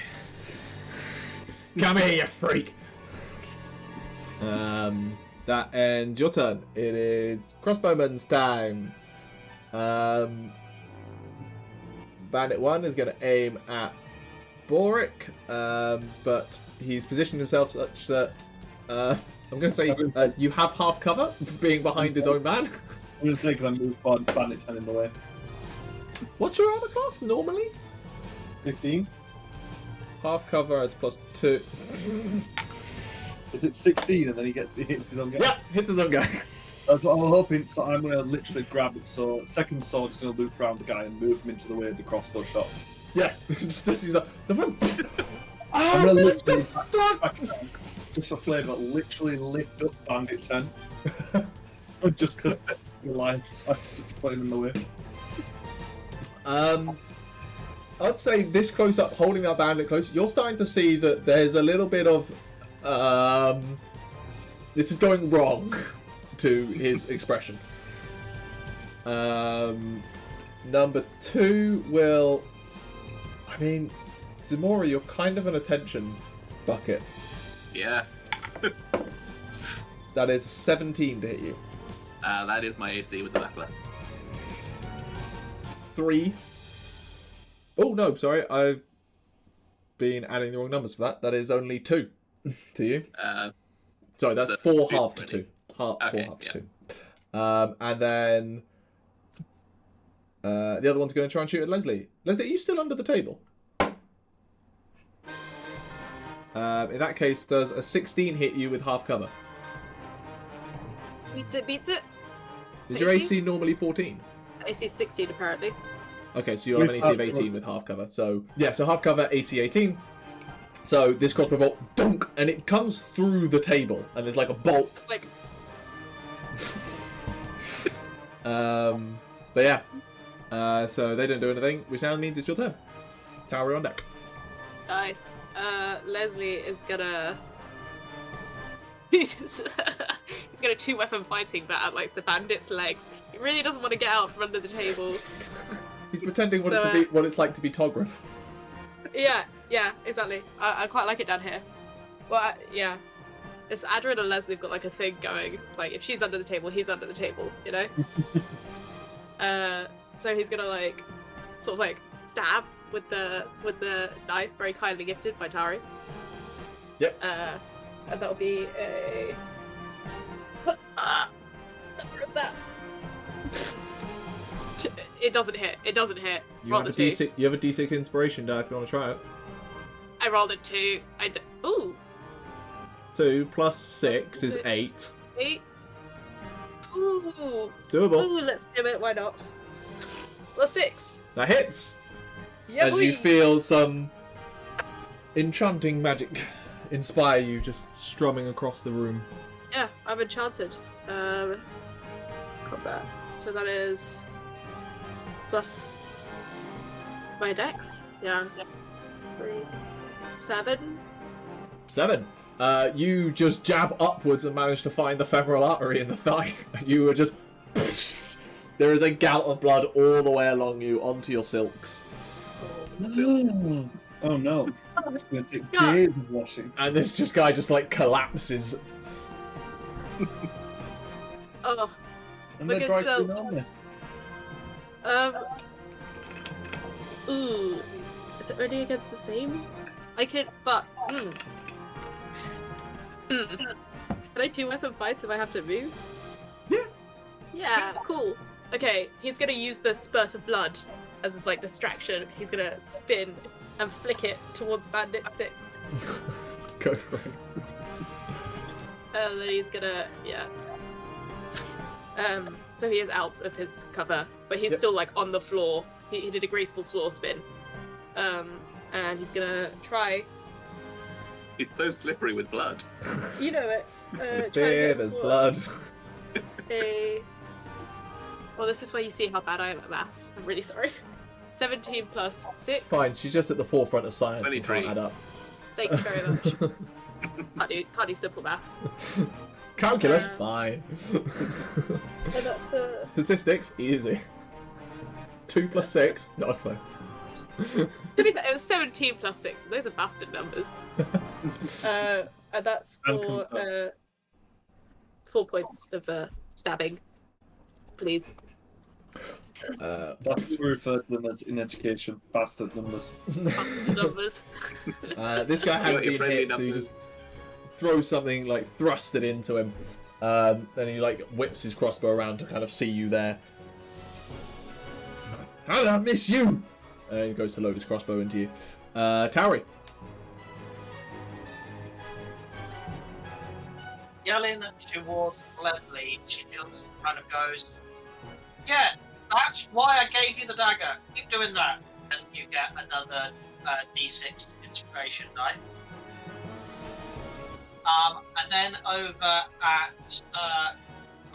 Come here, you freak. That ends your turn. It is crossbowman's time. Bandit 1 is going to aim at Balrick, but he's positioned himself such that I'm going to say you have half cover for being behind his own man. I'm going to say because I moved Bandit 10 in the way. What's your armor class normally? 15? Half cover is +2. Is it 16 and then he hits his own guy? Yeah, hits his own guy. That's what I'm hoping. So I'm going to literally grab it. So second sword's going to loop around the guy and move him into the way of the crossbow shot. Yeah, just he's like, the front. I'm going to literally back down, just for flavour, literally lift up Bandit 10. Just because the line starts to put him in the way. I'd say this close up, holding that bandit close, you're starting to see that there's a little bit of this is going wrong to his expression. Number 2 will, I mean, Ximori, you're kind of an attention bucket. Yeah. That is 17 to hit you. That is my AC with the backler. 3. Oh no, sorry, I've been adding the wrong numbers for that. That is only 2 to you. Sorry, that's so 4 2 half to 2. Okay, 4 half to 2. And then the other one's going to try and shoot at Lesley. Lesley, are you still under the table? In that case, does a 16 hit you with half cover? Beats it. Is your AC normally 14? AC 16 apparently. Okay, so you'll have an AC of 18 with half cover. So, yeah, so half cover, AC 18. So this crossbow bolt, dunk, and it comes through the table, and there's like a bolt. It's like... But yeah. So they don't do anything, which now means it's your turn. Tauri on deck. Nice. Lesley is gonna... He's gonna 2-weapon fighting that at like the bandit's legs. He really doesn't want to get out from under the table. He's pretending what it's like to be Togrim. Yeah, exactly. I quite like it down here. Well, yeah. It's Aderyn and Lesley have got like a thing going. Like if she's under the table, he's under the table, you know? So he's gonna like sort of like stab with the knife, very kindly gifted by Tauri. Yep. And that'll be a where's that? It doesn't hit. You have a D6. You have a D6 inspiration die if you want to try it. I rolled a 2. Ooh. 2 plus 6 is 8. 8. Ooh. It's doable. Ooh, let's do it. Why not? Plus 6. That hits. Yeah, As you feel some enchanting magic inspire you, just strumming across the room. Yeah, I'm enchanted. Combat. So that is plus my dex. Yeah. 3, 7. 7. You just jab upwards and manage to find the femoral artery in the thigh. You were just... There is a gout of blood all the way along you onto your silks. Oh no. It's going to take days of washing. And this guy just like collapses. Oh. And Look they're at driving so- on there. Ooh. Is it only against the same? I could, but... Can I 2-weapon fights if I have to move? Yeah. Yeah, cool. Okay, he's gonna use the spurt of blood as his, like, distraction. He's gonna spin and flick it towards Bandit 6. Go for it. And then he's gonna, so he is out of his cover, but he's still, like, on the floor. He did a graceful floor spin. And he's gonna try... It's so slippery with blood. You know it. There, there's blood. Well, this is where you see how bad I am at maths. I'm really sorry. 17 plus 6. Fine, she's just at the forefront of science and 23. can't add up. Thank you very much. Can't do simple maths. Calculus, fine. And that's for... Statistics, easy. 2 plus 6, not a clue. To be fair, it was 17 plus 6. Those are bastard numbers. And that's for 4 points of stabbing. Please. That's what we refer to them as in education. Bastard numbers. Bastard numbers. This guy hadn't Your been friendly hit, so you just throw something, like, thrust it into him. Then he, like, whips his crossbow around to kind of see you there. How did I miss you? And he goes to load his crossbow into you. Tauri. yelling towards Lesley. She just kind of goes, "Yeah, that's why I gave you the dagger. Keep doing that." And you get another D6 inspiration die. And then over at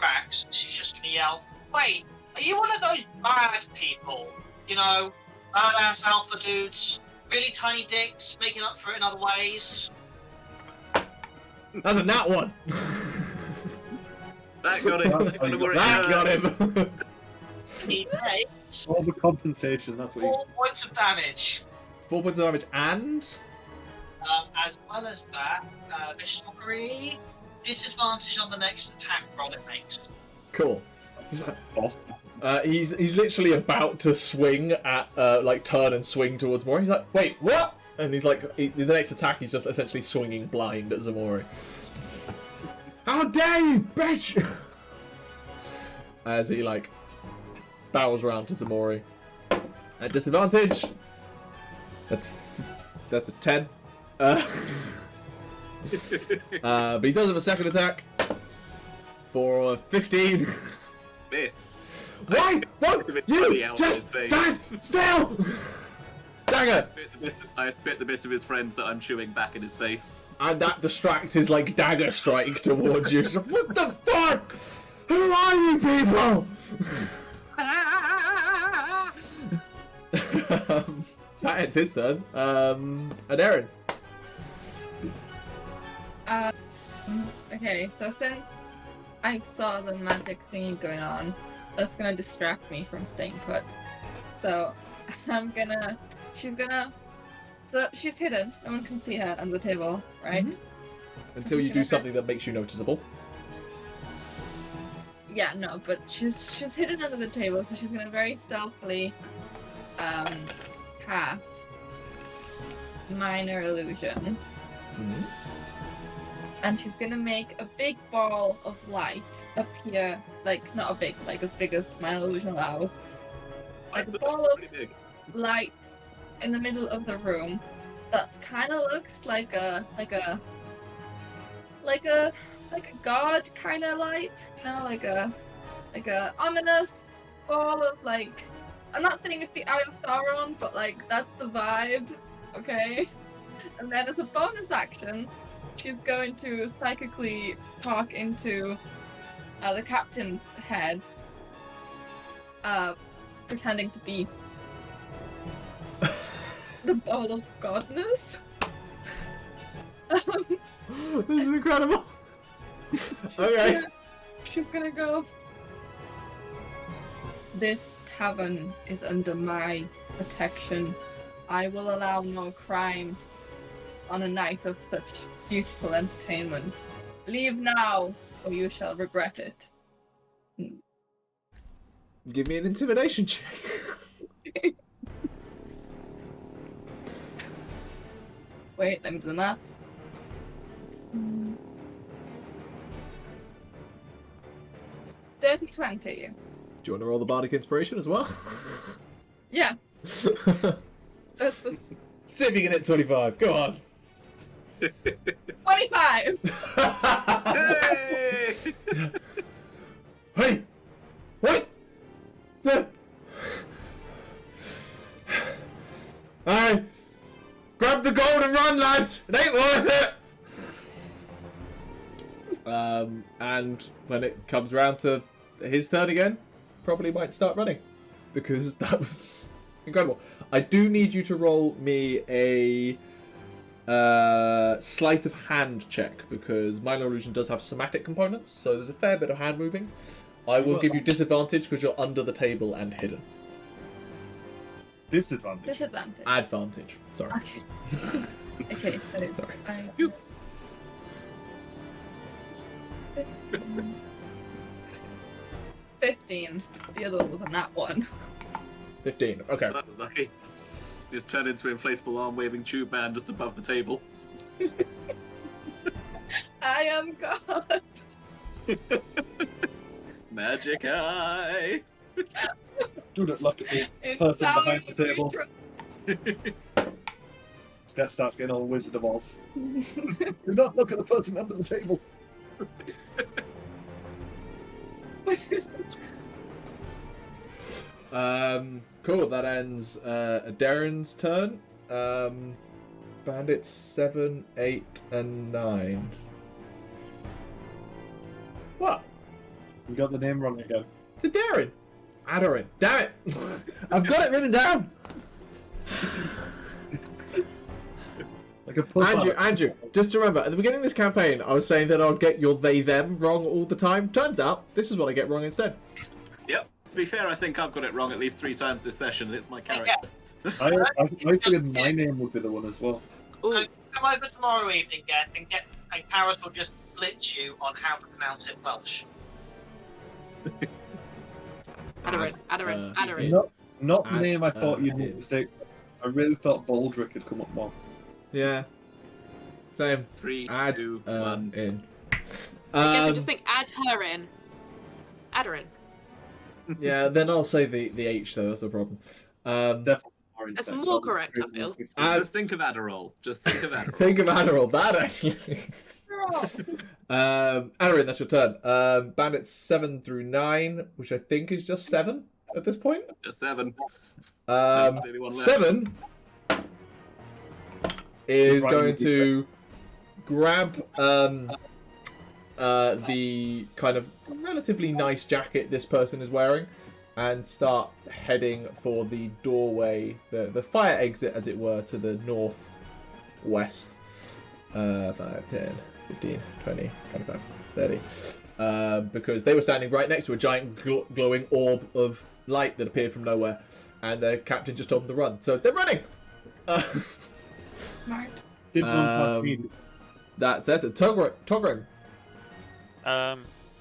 Rax, she's just gonna yell, "Wait, are you one of those bad people? You know, badass alpha dudes, really tiny dicks, making up for it in other ways?" That's a nat one. That got him. That got him. He takes All the compensation, that's what 4 points of damage. 4 points of damage and As well as that, Vicious Mockery, disadvantage on the next attack roll it makes. cool. He's like, awesome. he's literally about to swing at like turn and swing towards Mori. He's like, wait, what? And he's like, the next attack he's just essentially swinging blind at Ximori. How dare you, bitch! As he like bows around to Ximori. At disadvantage. That's a 10. But he does have a second attack for 15. Miss. Why? What? You just stand still! Dagger! I spit the bit of his friend that I'm chewing back in his face. And that distracts his like dagger strike towards you. So, what the fuck? Who are you people? That ends his turn. Aderyn. Okay, so since I saw the magic thingy going on, that's gonna distract me from staying put. So so she's hidden. No one can see her under the table, right? Mm-hmm. Until you do something that makes you noticeable. Yeah, no, but she's hidden under the table, so she's gonna very stealthily cast Minor Illusion. Mm-hmm. And she's gonna make a big ball of light appear, like, not a big, like as big as Minor Illusion allows. Like a ball of light in the middle of the room that kind of looks like a god kind of light, you know, like a ominous ball of like. I'm not saying it's the Eye of Sauron, but like that's the vibe, okay? And then as a bonus action, she's going to psychically talk into the captain's head, pretending to be the ball of godness. This is incredible. Okay. She's gonna go. This tavern is under my protection. I will allow no crime on a night of such beautiful entertainment. Leave now, or you shall regret it. Give me an intimidation check. Wait, let me do the math. Dirty 20. Do you want to roll the Bardic Inspiration as well? Yes. That's the See if you can hit 25. Go on. 25. Hey! Hey! What? Alright. Grab the gold and run, lads! It ain't worth it! And when it comes around to his turn again, probably might start running. Because that was incredible. I do need you to roll me a sleight of hand check, because Minor Illusion does have somatic components, so there's a fair bit of hand moving. I will give you disadvantage because you're under the table and hidden. Disadvantage. Disadvantage. Advantage. Sorry. Okay. Okay, so Sorry. I... 15. The other one was a nat 1. 15. Okay. That was lucky. Just turned into an inflatable arm-waving tube man just above the table. I am God. Magic eye. Do not look at the It's person behind the Tauri. table. Starts getting all Wizard of Oz. Do not look at the person under the table. Cool. That ends Aderyn's turn. Bandits 7, 8, and 9. What? You got the name wrong again. It's Aderyn. Aderyn. Damn it! I've got it written down. Like a puzzle. Andrew, just remember, at the beginning of this campaign, I was saying that I'll get your they/them wrong all the time. Turns out, this is what I get wrong instead. Yep. To be fair, I think I've got it wrong at least 3 times this session, and it's my character. I figured my name would be the one as well. Ooh. Come over tomorrow evening, Geth, and Paris will just blitz you on how to pronounce it Welsh. Aderyn. Not the name I thought you'd make mistake. I really thought Balrick had come up more. Yeah. Same. 3, Add 2, 1. in. I guess just think add her in. Aderyn. Yeah, then I'll say the H though, that's the problem. Definitely more That's intense. more correct, I feel. Just think of Adderall. Just think of Adderall. Think of Adderall, that actually. Aderyn, that's your turn. Bandits 7 through 9, which I think is just 7 at this point. Just 7. Um, Seven's the only one left. 7 is Right, going you to grab the kind of relatively nice jacket this person is wearing and start heading for the doorway, the fire exit, as it were, to the northwest. 5, 10, 15, 20, 25, 30. Because they were standing right next to a giant glowing orb of light that appeared from nowhere, and the captain just told them to run. So they're running! Smart. Did one pass me? That's it. Togrim.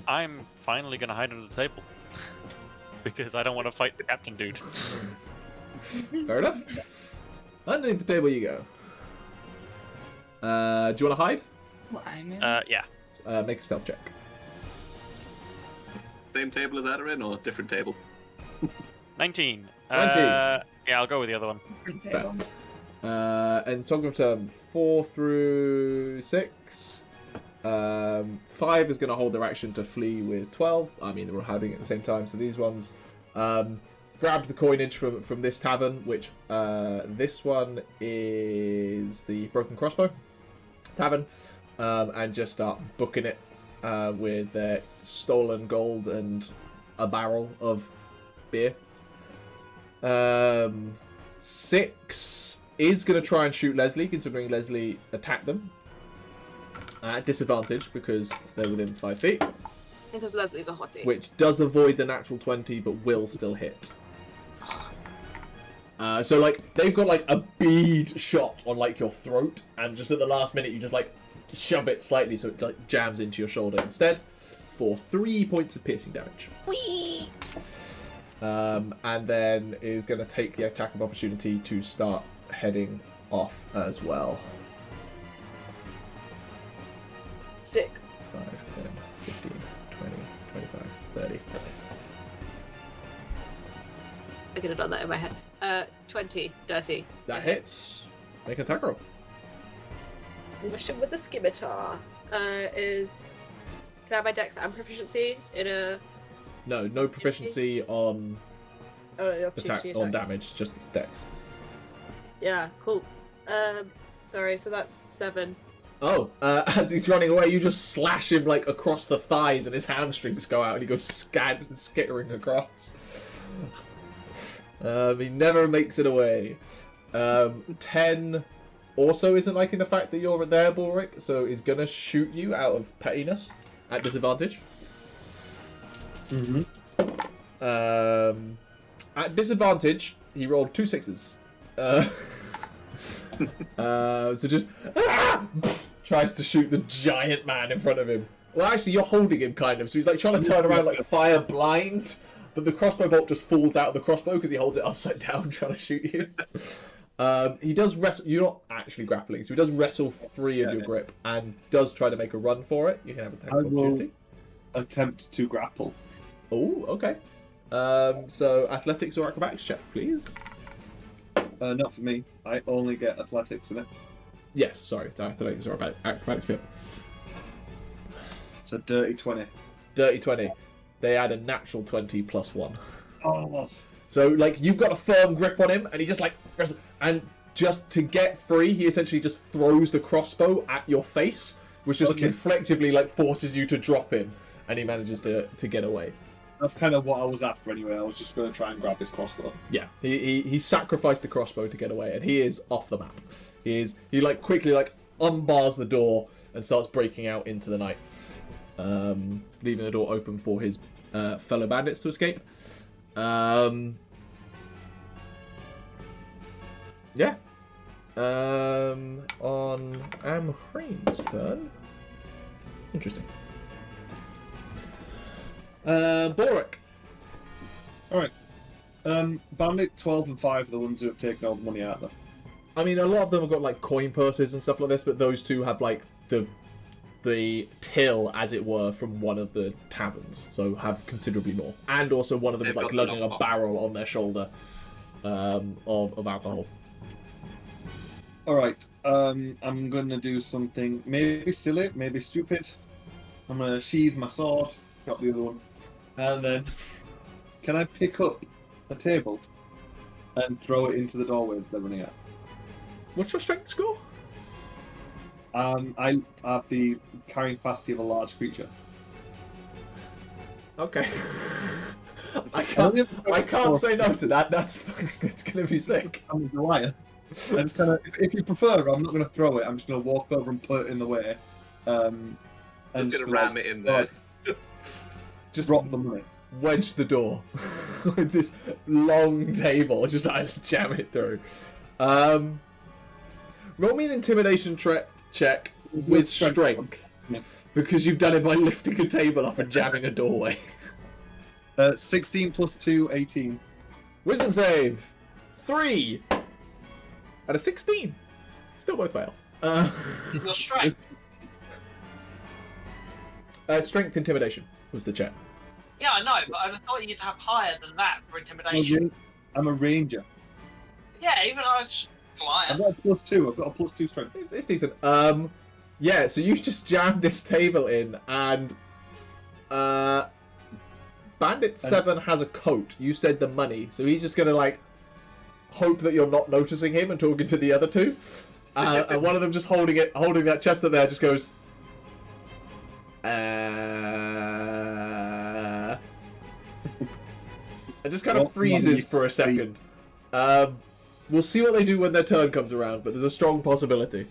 I'm finally gonna hide under the table because I don't want to fight the captain dude. Fair enough. Underneath the table you go. Do you want to hide? Well, I'm in. Yeah. Make a stealth check. Same table as Aderyn or different table? 19. 19. Yeah, I'll go with the other one. Different table. And Togrim turn 4 through 6. 5 is going to hold their action to flee with 12. I mean, they're all hiding at the same time, so these ones grabbed the coinage from this tavern, which this one is the Broken Crossbow tavern, and just start booking it with their stolen gold and a barrel of beer. 6 is going to try and shoot Lesley, considering Lesley attacked them. At disadvantage because they're within 5 feet. Because Leslie's a hottie. Which does avoid the natural 20, but will still hit. So, like, they've got, like, a bead shot on, like, your throat, and just at the last minute you just, like, shove it slightly so it, like, jams into your shoulder instead for 3 points of piercing damage. Whee! And then is going to take the attack of opportunity to start heading off as well. Sick. 5, 10, 15, 20, 25, 30. I could have done that in my head. 20. Dirty. That hits. Make an attack roll. Slash him with the scimitar. Is... Can I have my dex and proficiency in a... No proficiency on Oh, no, opportunity attack, on damage, just dex. Yeah, cool. Sorry, so that's 7. Oh, as he's running away, you just slash him like across the thighs, and his hamstrings go out, and he goes skittering across. He never makes it away. 10 also isn't liking the fact that you're there, Balrick, so is gonna shoot you out of pettiness at disadvantage. At disadvantage, he rolled 2 6s. So just tries to shoot the giant man in front of him. Well, actually, you're holding him kind of, so he's like trying to turn around like fire blind, but the crossbow bolt just falls out of the crossbow because he holds it upside down trying to shoot you. He does wrestle. You're not actually grappling, so he does wrestle free of your grip and does try to make a run for it. You can have an attack of opportunity. Attempt to grapple. Oh, okay. So athletics or acrobatics check, please. Not for me. I only get athletics in it. Yes, sorry, it's athletics or acrobatics. It's a dirty 20. Dirty 20. They add a natural 20 plus 1. Oh. So, like, you've got a firm grip on him, and he just, like, and just to get free, he essentially just throws the crossbow at your face, which just reflectively, like, forces you to drop him, and he manages to get away. That's kind of what I was after anyway. I was just going to try and grab his crossbow. Yeah, he sacrificed the crossbow to get away, and he is off the map. He like quickly like unbars the door and starts breaking out into the night, leaving the door open for his fellow bandits to escape. Yeah. On Amhrain's turn. Interesting. Balrick. Alright. Bandit 12 and 5 are the ones who have taken all the money out of them. I mean, a lot of them have got like coin purses and stuff like this, but those two have like the till, as it were, from one of the taverns, so have considerably more. And also one of them is like lugging a barrel on their shoulder of alcohol. Alright, I'm gonna do something maybe silly, maybe stupid. I'm gonna sheathe my sword, got the other one, and then can I pick up a table and throw it into the doorway they're running at? What's your strength score? I have the carrying capacity of a large creature. Okay. I can't say no to that. That's gonna be sick. I'm a Goliath. I'm just gonna, if you prefer, I'm not gonna throw it. I'm just gonna walk over and put it in the way. Just gonna ram it in there. Just drop the money. Wedge the door with this long table. Just like jam it through. Roll me an intimidation check with strength, because you've done it by lifting a table up and jamming a doorway. 16 plus 2, 18. Wisdom save 3 out of 16. Still both fail. Your strength. Strength intimidation was the check. Yeah, I know, but I thought you'd have higher than that for intimidation. I'm a ranger. Yeah, even though it's Goliath. I've got a plus 2. I've got a plus 2 strength. It's decent. Yeah, so you've just jammed this table in, and Bandit 7 has a coat. You said the money, so he's just gonna like hope that you're not noticing him and talking to the other two. And one of them just holding that chest up there, just goes. And just kind of freezes for a second. We'll see what they do when their turn comes around, but there's a strong possibility.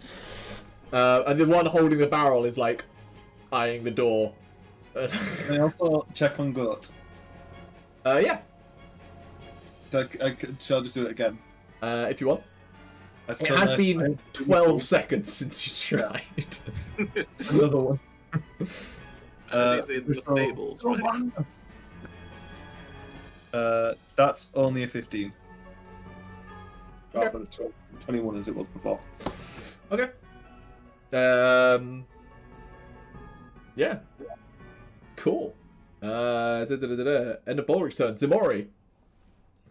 And the one holding the barrel is like eyeing the door. Can I also check on Goat? Yeah. Shall I just do it again? If you want. It has been 12 seconds since you tried. Another one. It's in the stables, right? That's only a 15. Rather than 21 as it was before. Okay. Yeah. Cool. End of Balrick's turn. Ximori.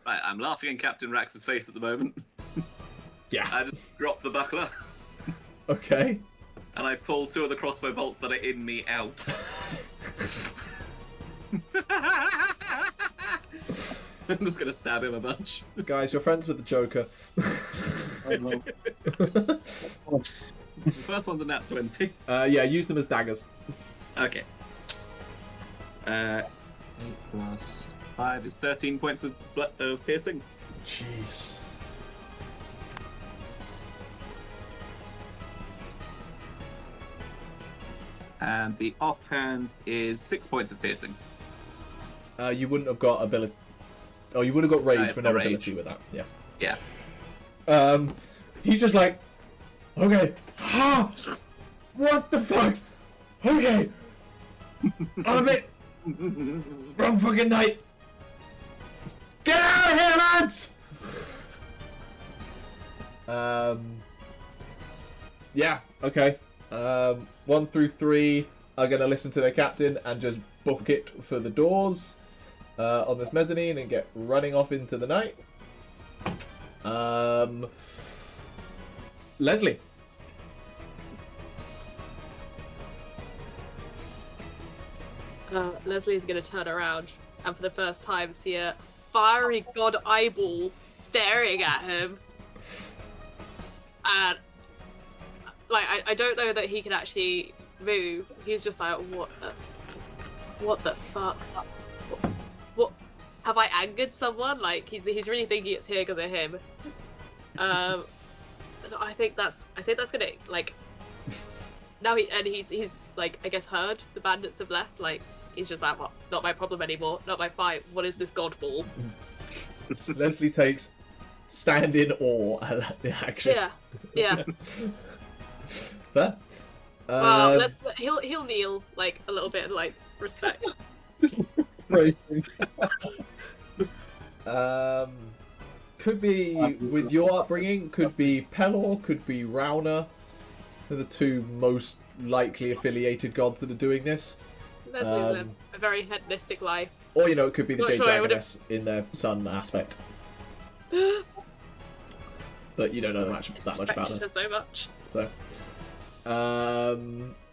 Right, I'm laughing in Captain Rax's face at the moment. Yeah. I just drop the buckler. Okay. And I pull 2 of the crossbow bolts that are in me out. I'm just gonna stab him a bunch. Guys, you're friends with the Joker. Oh, The first one's a nat 20. Yeah, use them as daggers. Okay. 8 plus 5 is 13 points of piercing. Jeez. And the offhand is 6 points of piercing. You wouldn't have got ability. Oh, you would have got rage it's for not no rage. ability with that. Yeah. Yeah. He's just like, okay. What the fuck? Okay. I'm a bit. Wrong fucking night. Get out of here, lads! Yeah, okay. 1 through 3 are going to listen to their captain and just book it for the doors on this mezzanine and get running off into the night. Lesley. Leslie's gonna turn around and for the first time see a fiery god eyeball staring at him. And like I don't know that he can actually move. He's just like, what the fuck? What have I angered someone? Like he's really thinking it's here because of him. So I think that's gonna like now he's like I guess heard the bandits have left. Like he's just like, well, not my problem anymore, not my fight. What is this god ball? Lesley takes stand in awe at the action. Yeah. Fair. Well, he'll kneel like a little bit, like respect. Could be with your upbringing. Could be Pelor. Could be Rauna. They're the two most likely affiliated gods that are doing this. Leslie's lived a very hedonistic life. Or it could be the Not Jade sure I would've- Dragoness in their sun aspect. But you don't know that much about Respected them. her so much. So,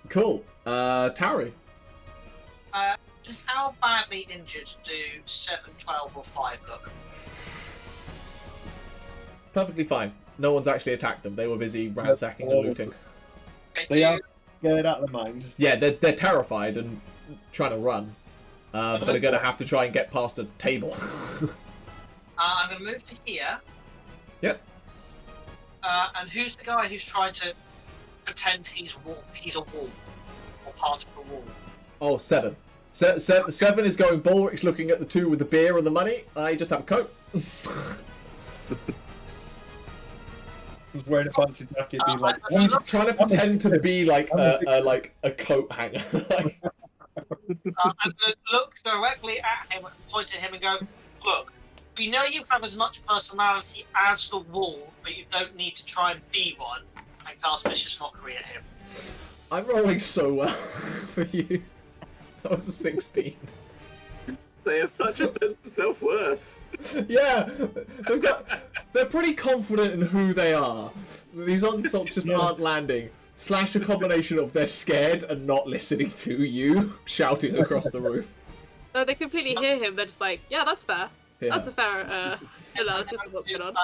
cool. Tauri. How badly injured do 7, 12, or 5 look? Perfectly fine. No one's actually attacked them. They were busy ransacking and looting. Okay, They are scared out of their mind. Yeah, they're terrified and trying to run. But they're going to have to try and get past a table. I'm going to move to here. Yep. And who's the guy who's trying to pretend he's a wall? Or part of the wall? Oh, 7. 7 is going, Balrick's looking at the 2 with the beer and the money. I just have a coat. He's wearing a fancy jacket, being like, He's trying to pretend to be like a coat hanger. I'm going to look directly at him, point at him and go, look, we know you have as much personality as the wall, but you don't need to try and be one, and cast vicious mockery at him. I'm rolling so well for you. That was a 16. They have such a sense of self-worth. Yeah, they're pretty confident in who they are. These insults just aren't landing. / a combination of they're scared and not listening to you shouting across the roof. No, they completely hear him. They're just like, yeah, that's fair. Yeah. That's a fair analysis of what's going on.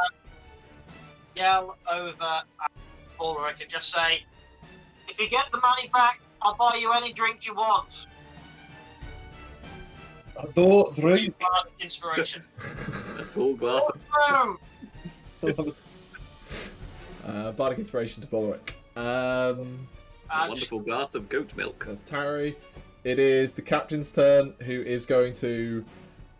Yell over at Balrick and just say, if you get the money back, I'll buy you any drink you want. I don't drink. Inspiration. That's all glass. Oh, Bardic inspiration to Balrick. A wonderful glass of goat milk. That's Tauri. It is the captain's turn, who is going to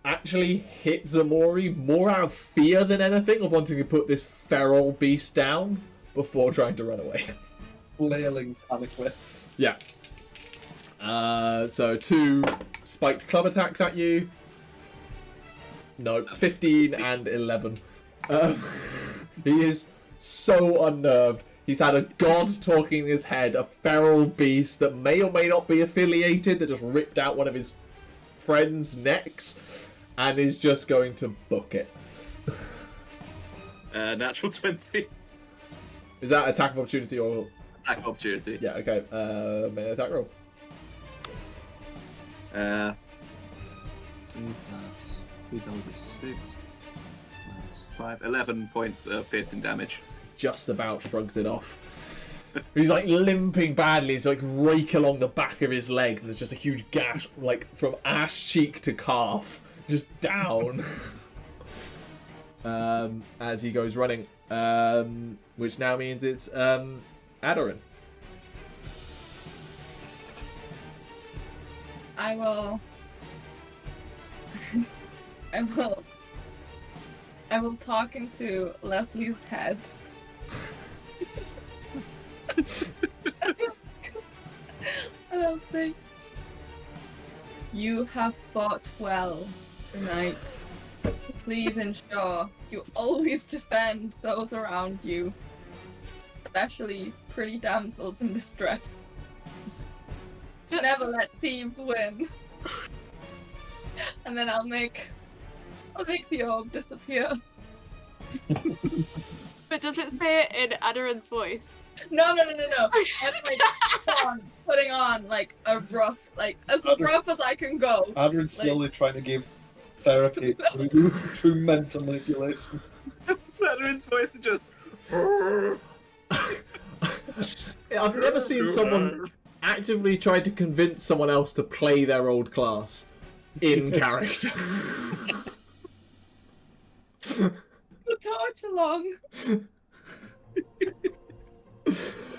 actually hit Ximori more out of fear than anything, of wanting to put this feral beast down before trying to run away. Flailing panically. Yeah. So 2 spiked club attacks at you. No, 15 and 11. He is so unnerved. He's had a god talking in his head, a feral beast that may or may not be affiliated, that just ripped out one of his friends' necks, and is just going to book it. Natural 20. Is that attack of opportunity or... Attack of opportunity. Yeah, okay. Make an attack roll. Plus 6 plus 5. 11 points of piercing damage. Just about shrugs it off. He's like limping badly. He's like rake along the back of his leg, and there's just a huge gash, like from ash cheek to calf, just down. As he goes running, which now means it's Aderyn. I will talk into Leslie's head. And I'll say, you have fought well tonight. Please ensure you always defend those around you, especially pretty damsels in distress. Never let thieves win. And then I'll make the orb disappear. But does it say it in Aderyn's voice? No. I'm like putting on like a rough, like as rough as I can go. Aderyn's slowly trying to give therapy through mental manipulation. Aderyn's voice is just. I've never seen someone actively try to convince someone else to play their old class in character. The torch along.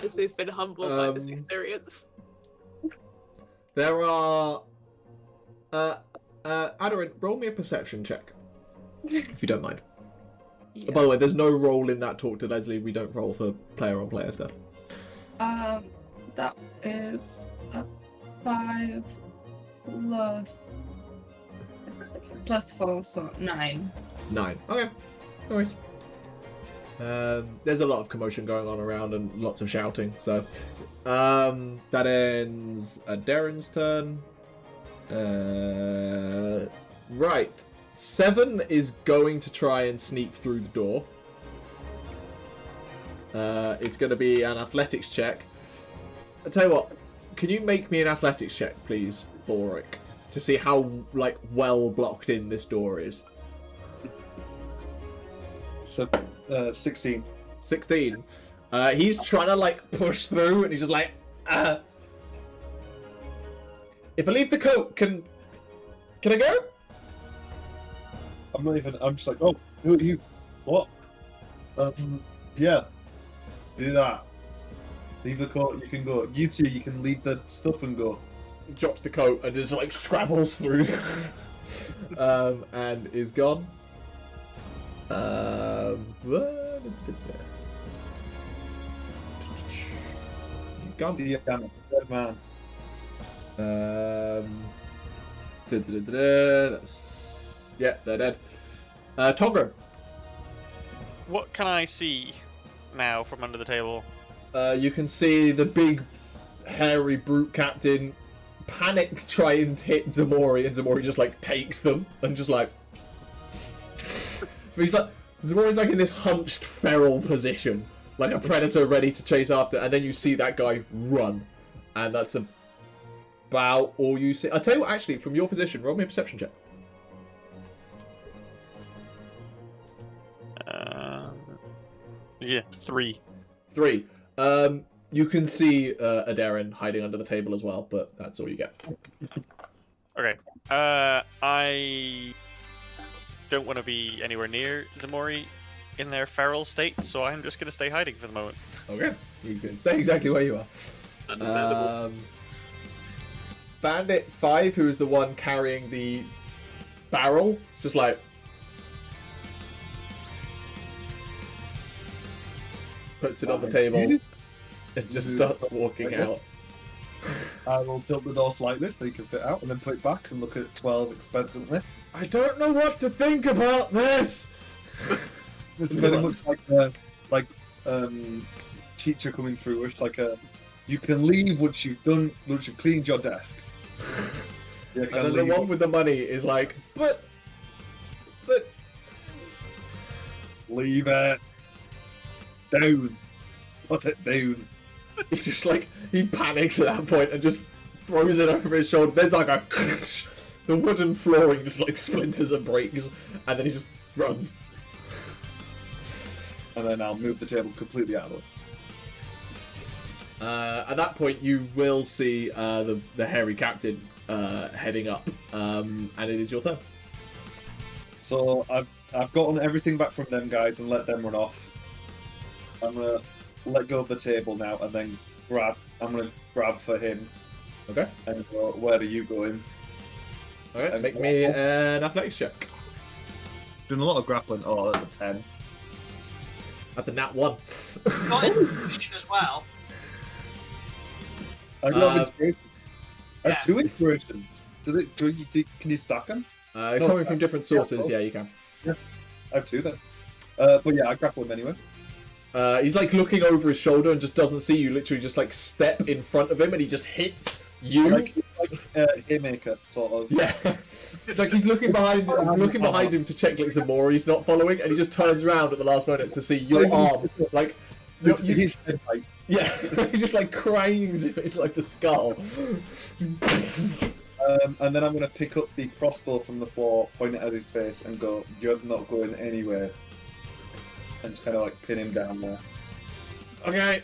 Lesley's been humbled by this experience. There are... Aderyn, roll me a perception check. If you don't mind. Yeah. By the way, there's no roll in that talk to Lesley. We don't roll for player-on-player stuff. That is a 5 plus 4, so 9. 9. Okay. No worries. There's a lot of commotion going on around and lots of shouting, so... that ends Aderyn's turn. Right. 7 is going to try and sneak through the door. It's going to be an athletics check. I'll tell you what, can you make me an athletics check, please, Balrick, to see how, like, well blocked in this door is? So, 16. 16. He's trying to, like, push through, and he's just like, if I leave the coat, can I go? I'm just like, oh, who are you? What? Yeah. Do that. Leave the coat, you can go. You two, you can leave the stuff and go. Drops the coat and just, like, scrabbles through. And is gone. He's gone. See you, damn dead man. Yeah, they're dead. Togrim. What can I see now from under the table? You can see the big, hairy brute captain panic try and hit Ximori, and Ximori just, like, takes them and just, like... He's like... Ximori's, like, in this hunched feral position, like a predator ready to chase after, and then you see that guy run. And that's about all you see. I'll tell you what, actually, from your position, roll me a perception check. Yeah, 3. 3. You can see Aderyn hiding under the table as well, but that's all you get. Okay. I don't want to be anywhere near Ximori in their feral state, so I'm just going to stay hiding for the moment. Okay. You can stay exactly where you are. Understandable. Bandit 5, who is the one carrying the barrel, just like... puts it on the table and just starts walking out. I will tilt the door slightly so you can fit out, and then put it back and look at 12 expectantly. I don't know what to think about this! It's very much like teacher coming through. It's like you can leave once you've cleaned your desk. And then the one with the money is like, but leave it down. Put it down. He's just like, he panics at that point and just throws it over his shoulder. There's like a the wooden flooring just like splinters and breaks, and then he just runs. And then I'll move the table completely out of it. At that point, you will see the hairy captain heading up, and it is your turn. So I've gotten everything back from them guys and let them run off. I'm gonna let go of the table now and then I'm gonna grab for him. Okay. And go, where are you going? Okay, And make me an athletics check. Doing a lot of grappling. Oh, that's a 10. That's a nat 1. Got intuition as well. I got inspiration. I yeah. have 2 inspirations. Can you stack them? Coming from different sources, yeah, you can. Yeah, I have 2 then. But yeah, I grapple him anyway. He's like looking over his shoulder and just doesn't see you. Literally, just like step in front of him, and he just hits You? Like Haymaker, sort of. Yeah. It's like he's looking behind him to check like Ximori's not following, and he just turns around at the last moment to see your arm. Like, His head height. yeah, he just like cranes it into like the skull. And then I'm going to pick up the crossbow from the floor, point it at his face, and go, "You're not going anywhere." And just kind of like pin him down there. Okay.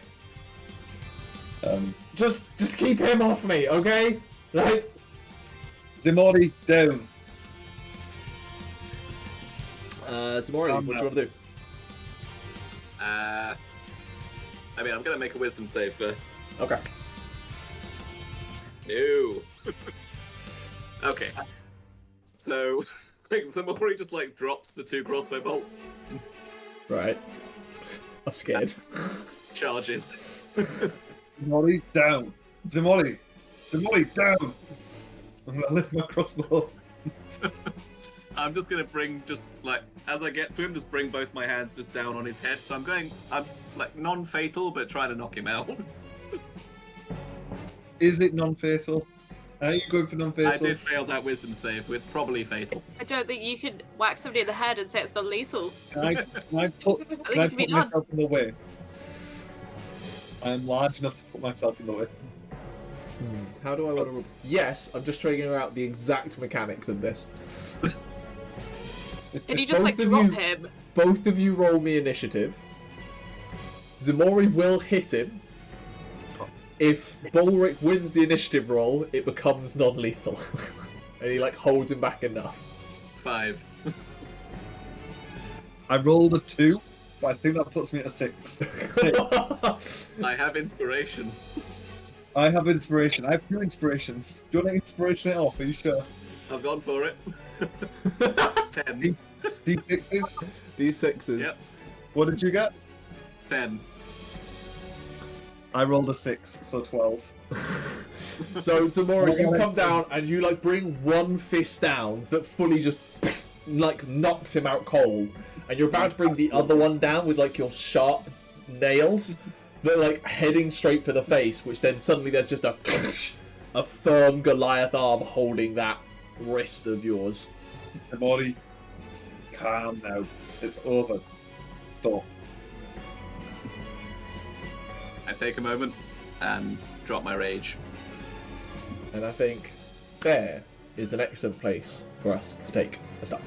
Just keep him off me, okay? Like, Ximori, down. Ximori, what do you want to do? I mean, I'm gonna make a wisdom save first. Okay. No. Okay. So, Ximori just like drops the 2 crossbow bolts, Right. I'm scared. charges. Ximori, down. Ximori, down. I'm going to lift my crossbow. I'm just gonna as I get to him, just bring both my hands just down on his head. So I'm like non-fatal, but trying to knock him out. Is it non-fatal? Are you going for non-fatal? I did fail that wisdom save, it's probably fatal. I don't think you can whack somebody in the head and say it's not lethal. Can I put it can be done. myself in the way? I'm large enough to put myself in the way. How do I want to... Yes, I'm just trying to figure out the exact mechanics of this. Can you just like Both of drop you- him? Both of you roll me initiative. Ximori will hit him. If Balrick wins the initiative roll, it becomes non-lethal. And he like holds him back enough. 5. I rolled a 2, but I think that puts me at a 6. I have inspiration. I have inspiration. I have 2 inspirations. Do you want to inspiration it off? Are you sure? I've gone for it. 10. D6s? D6s. Yep. What did you get? 10. I rolled a 6, so 12. So Ximori, you come down and you like bring one fist down that fully just like knocks him out cold, and you're about to bring the other one down with like your sharp nails that are like heading straight for the face, which then suddenly there's just a firm Goliath arm holding that wrist of yours. Ximori, calm now. It's over. Stop. I take a moment and drop my rage. And I think there is an excellent place for us to take a stop.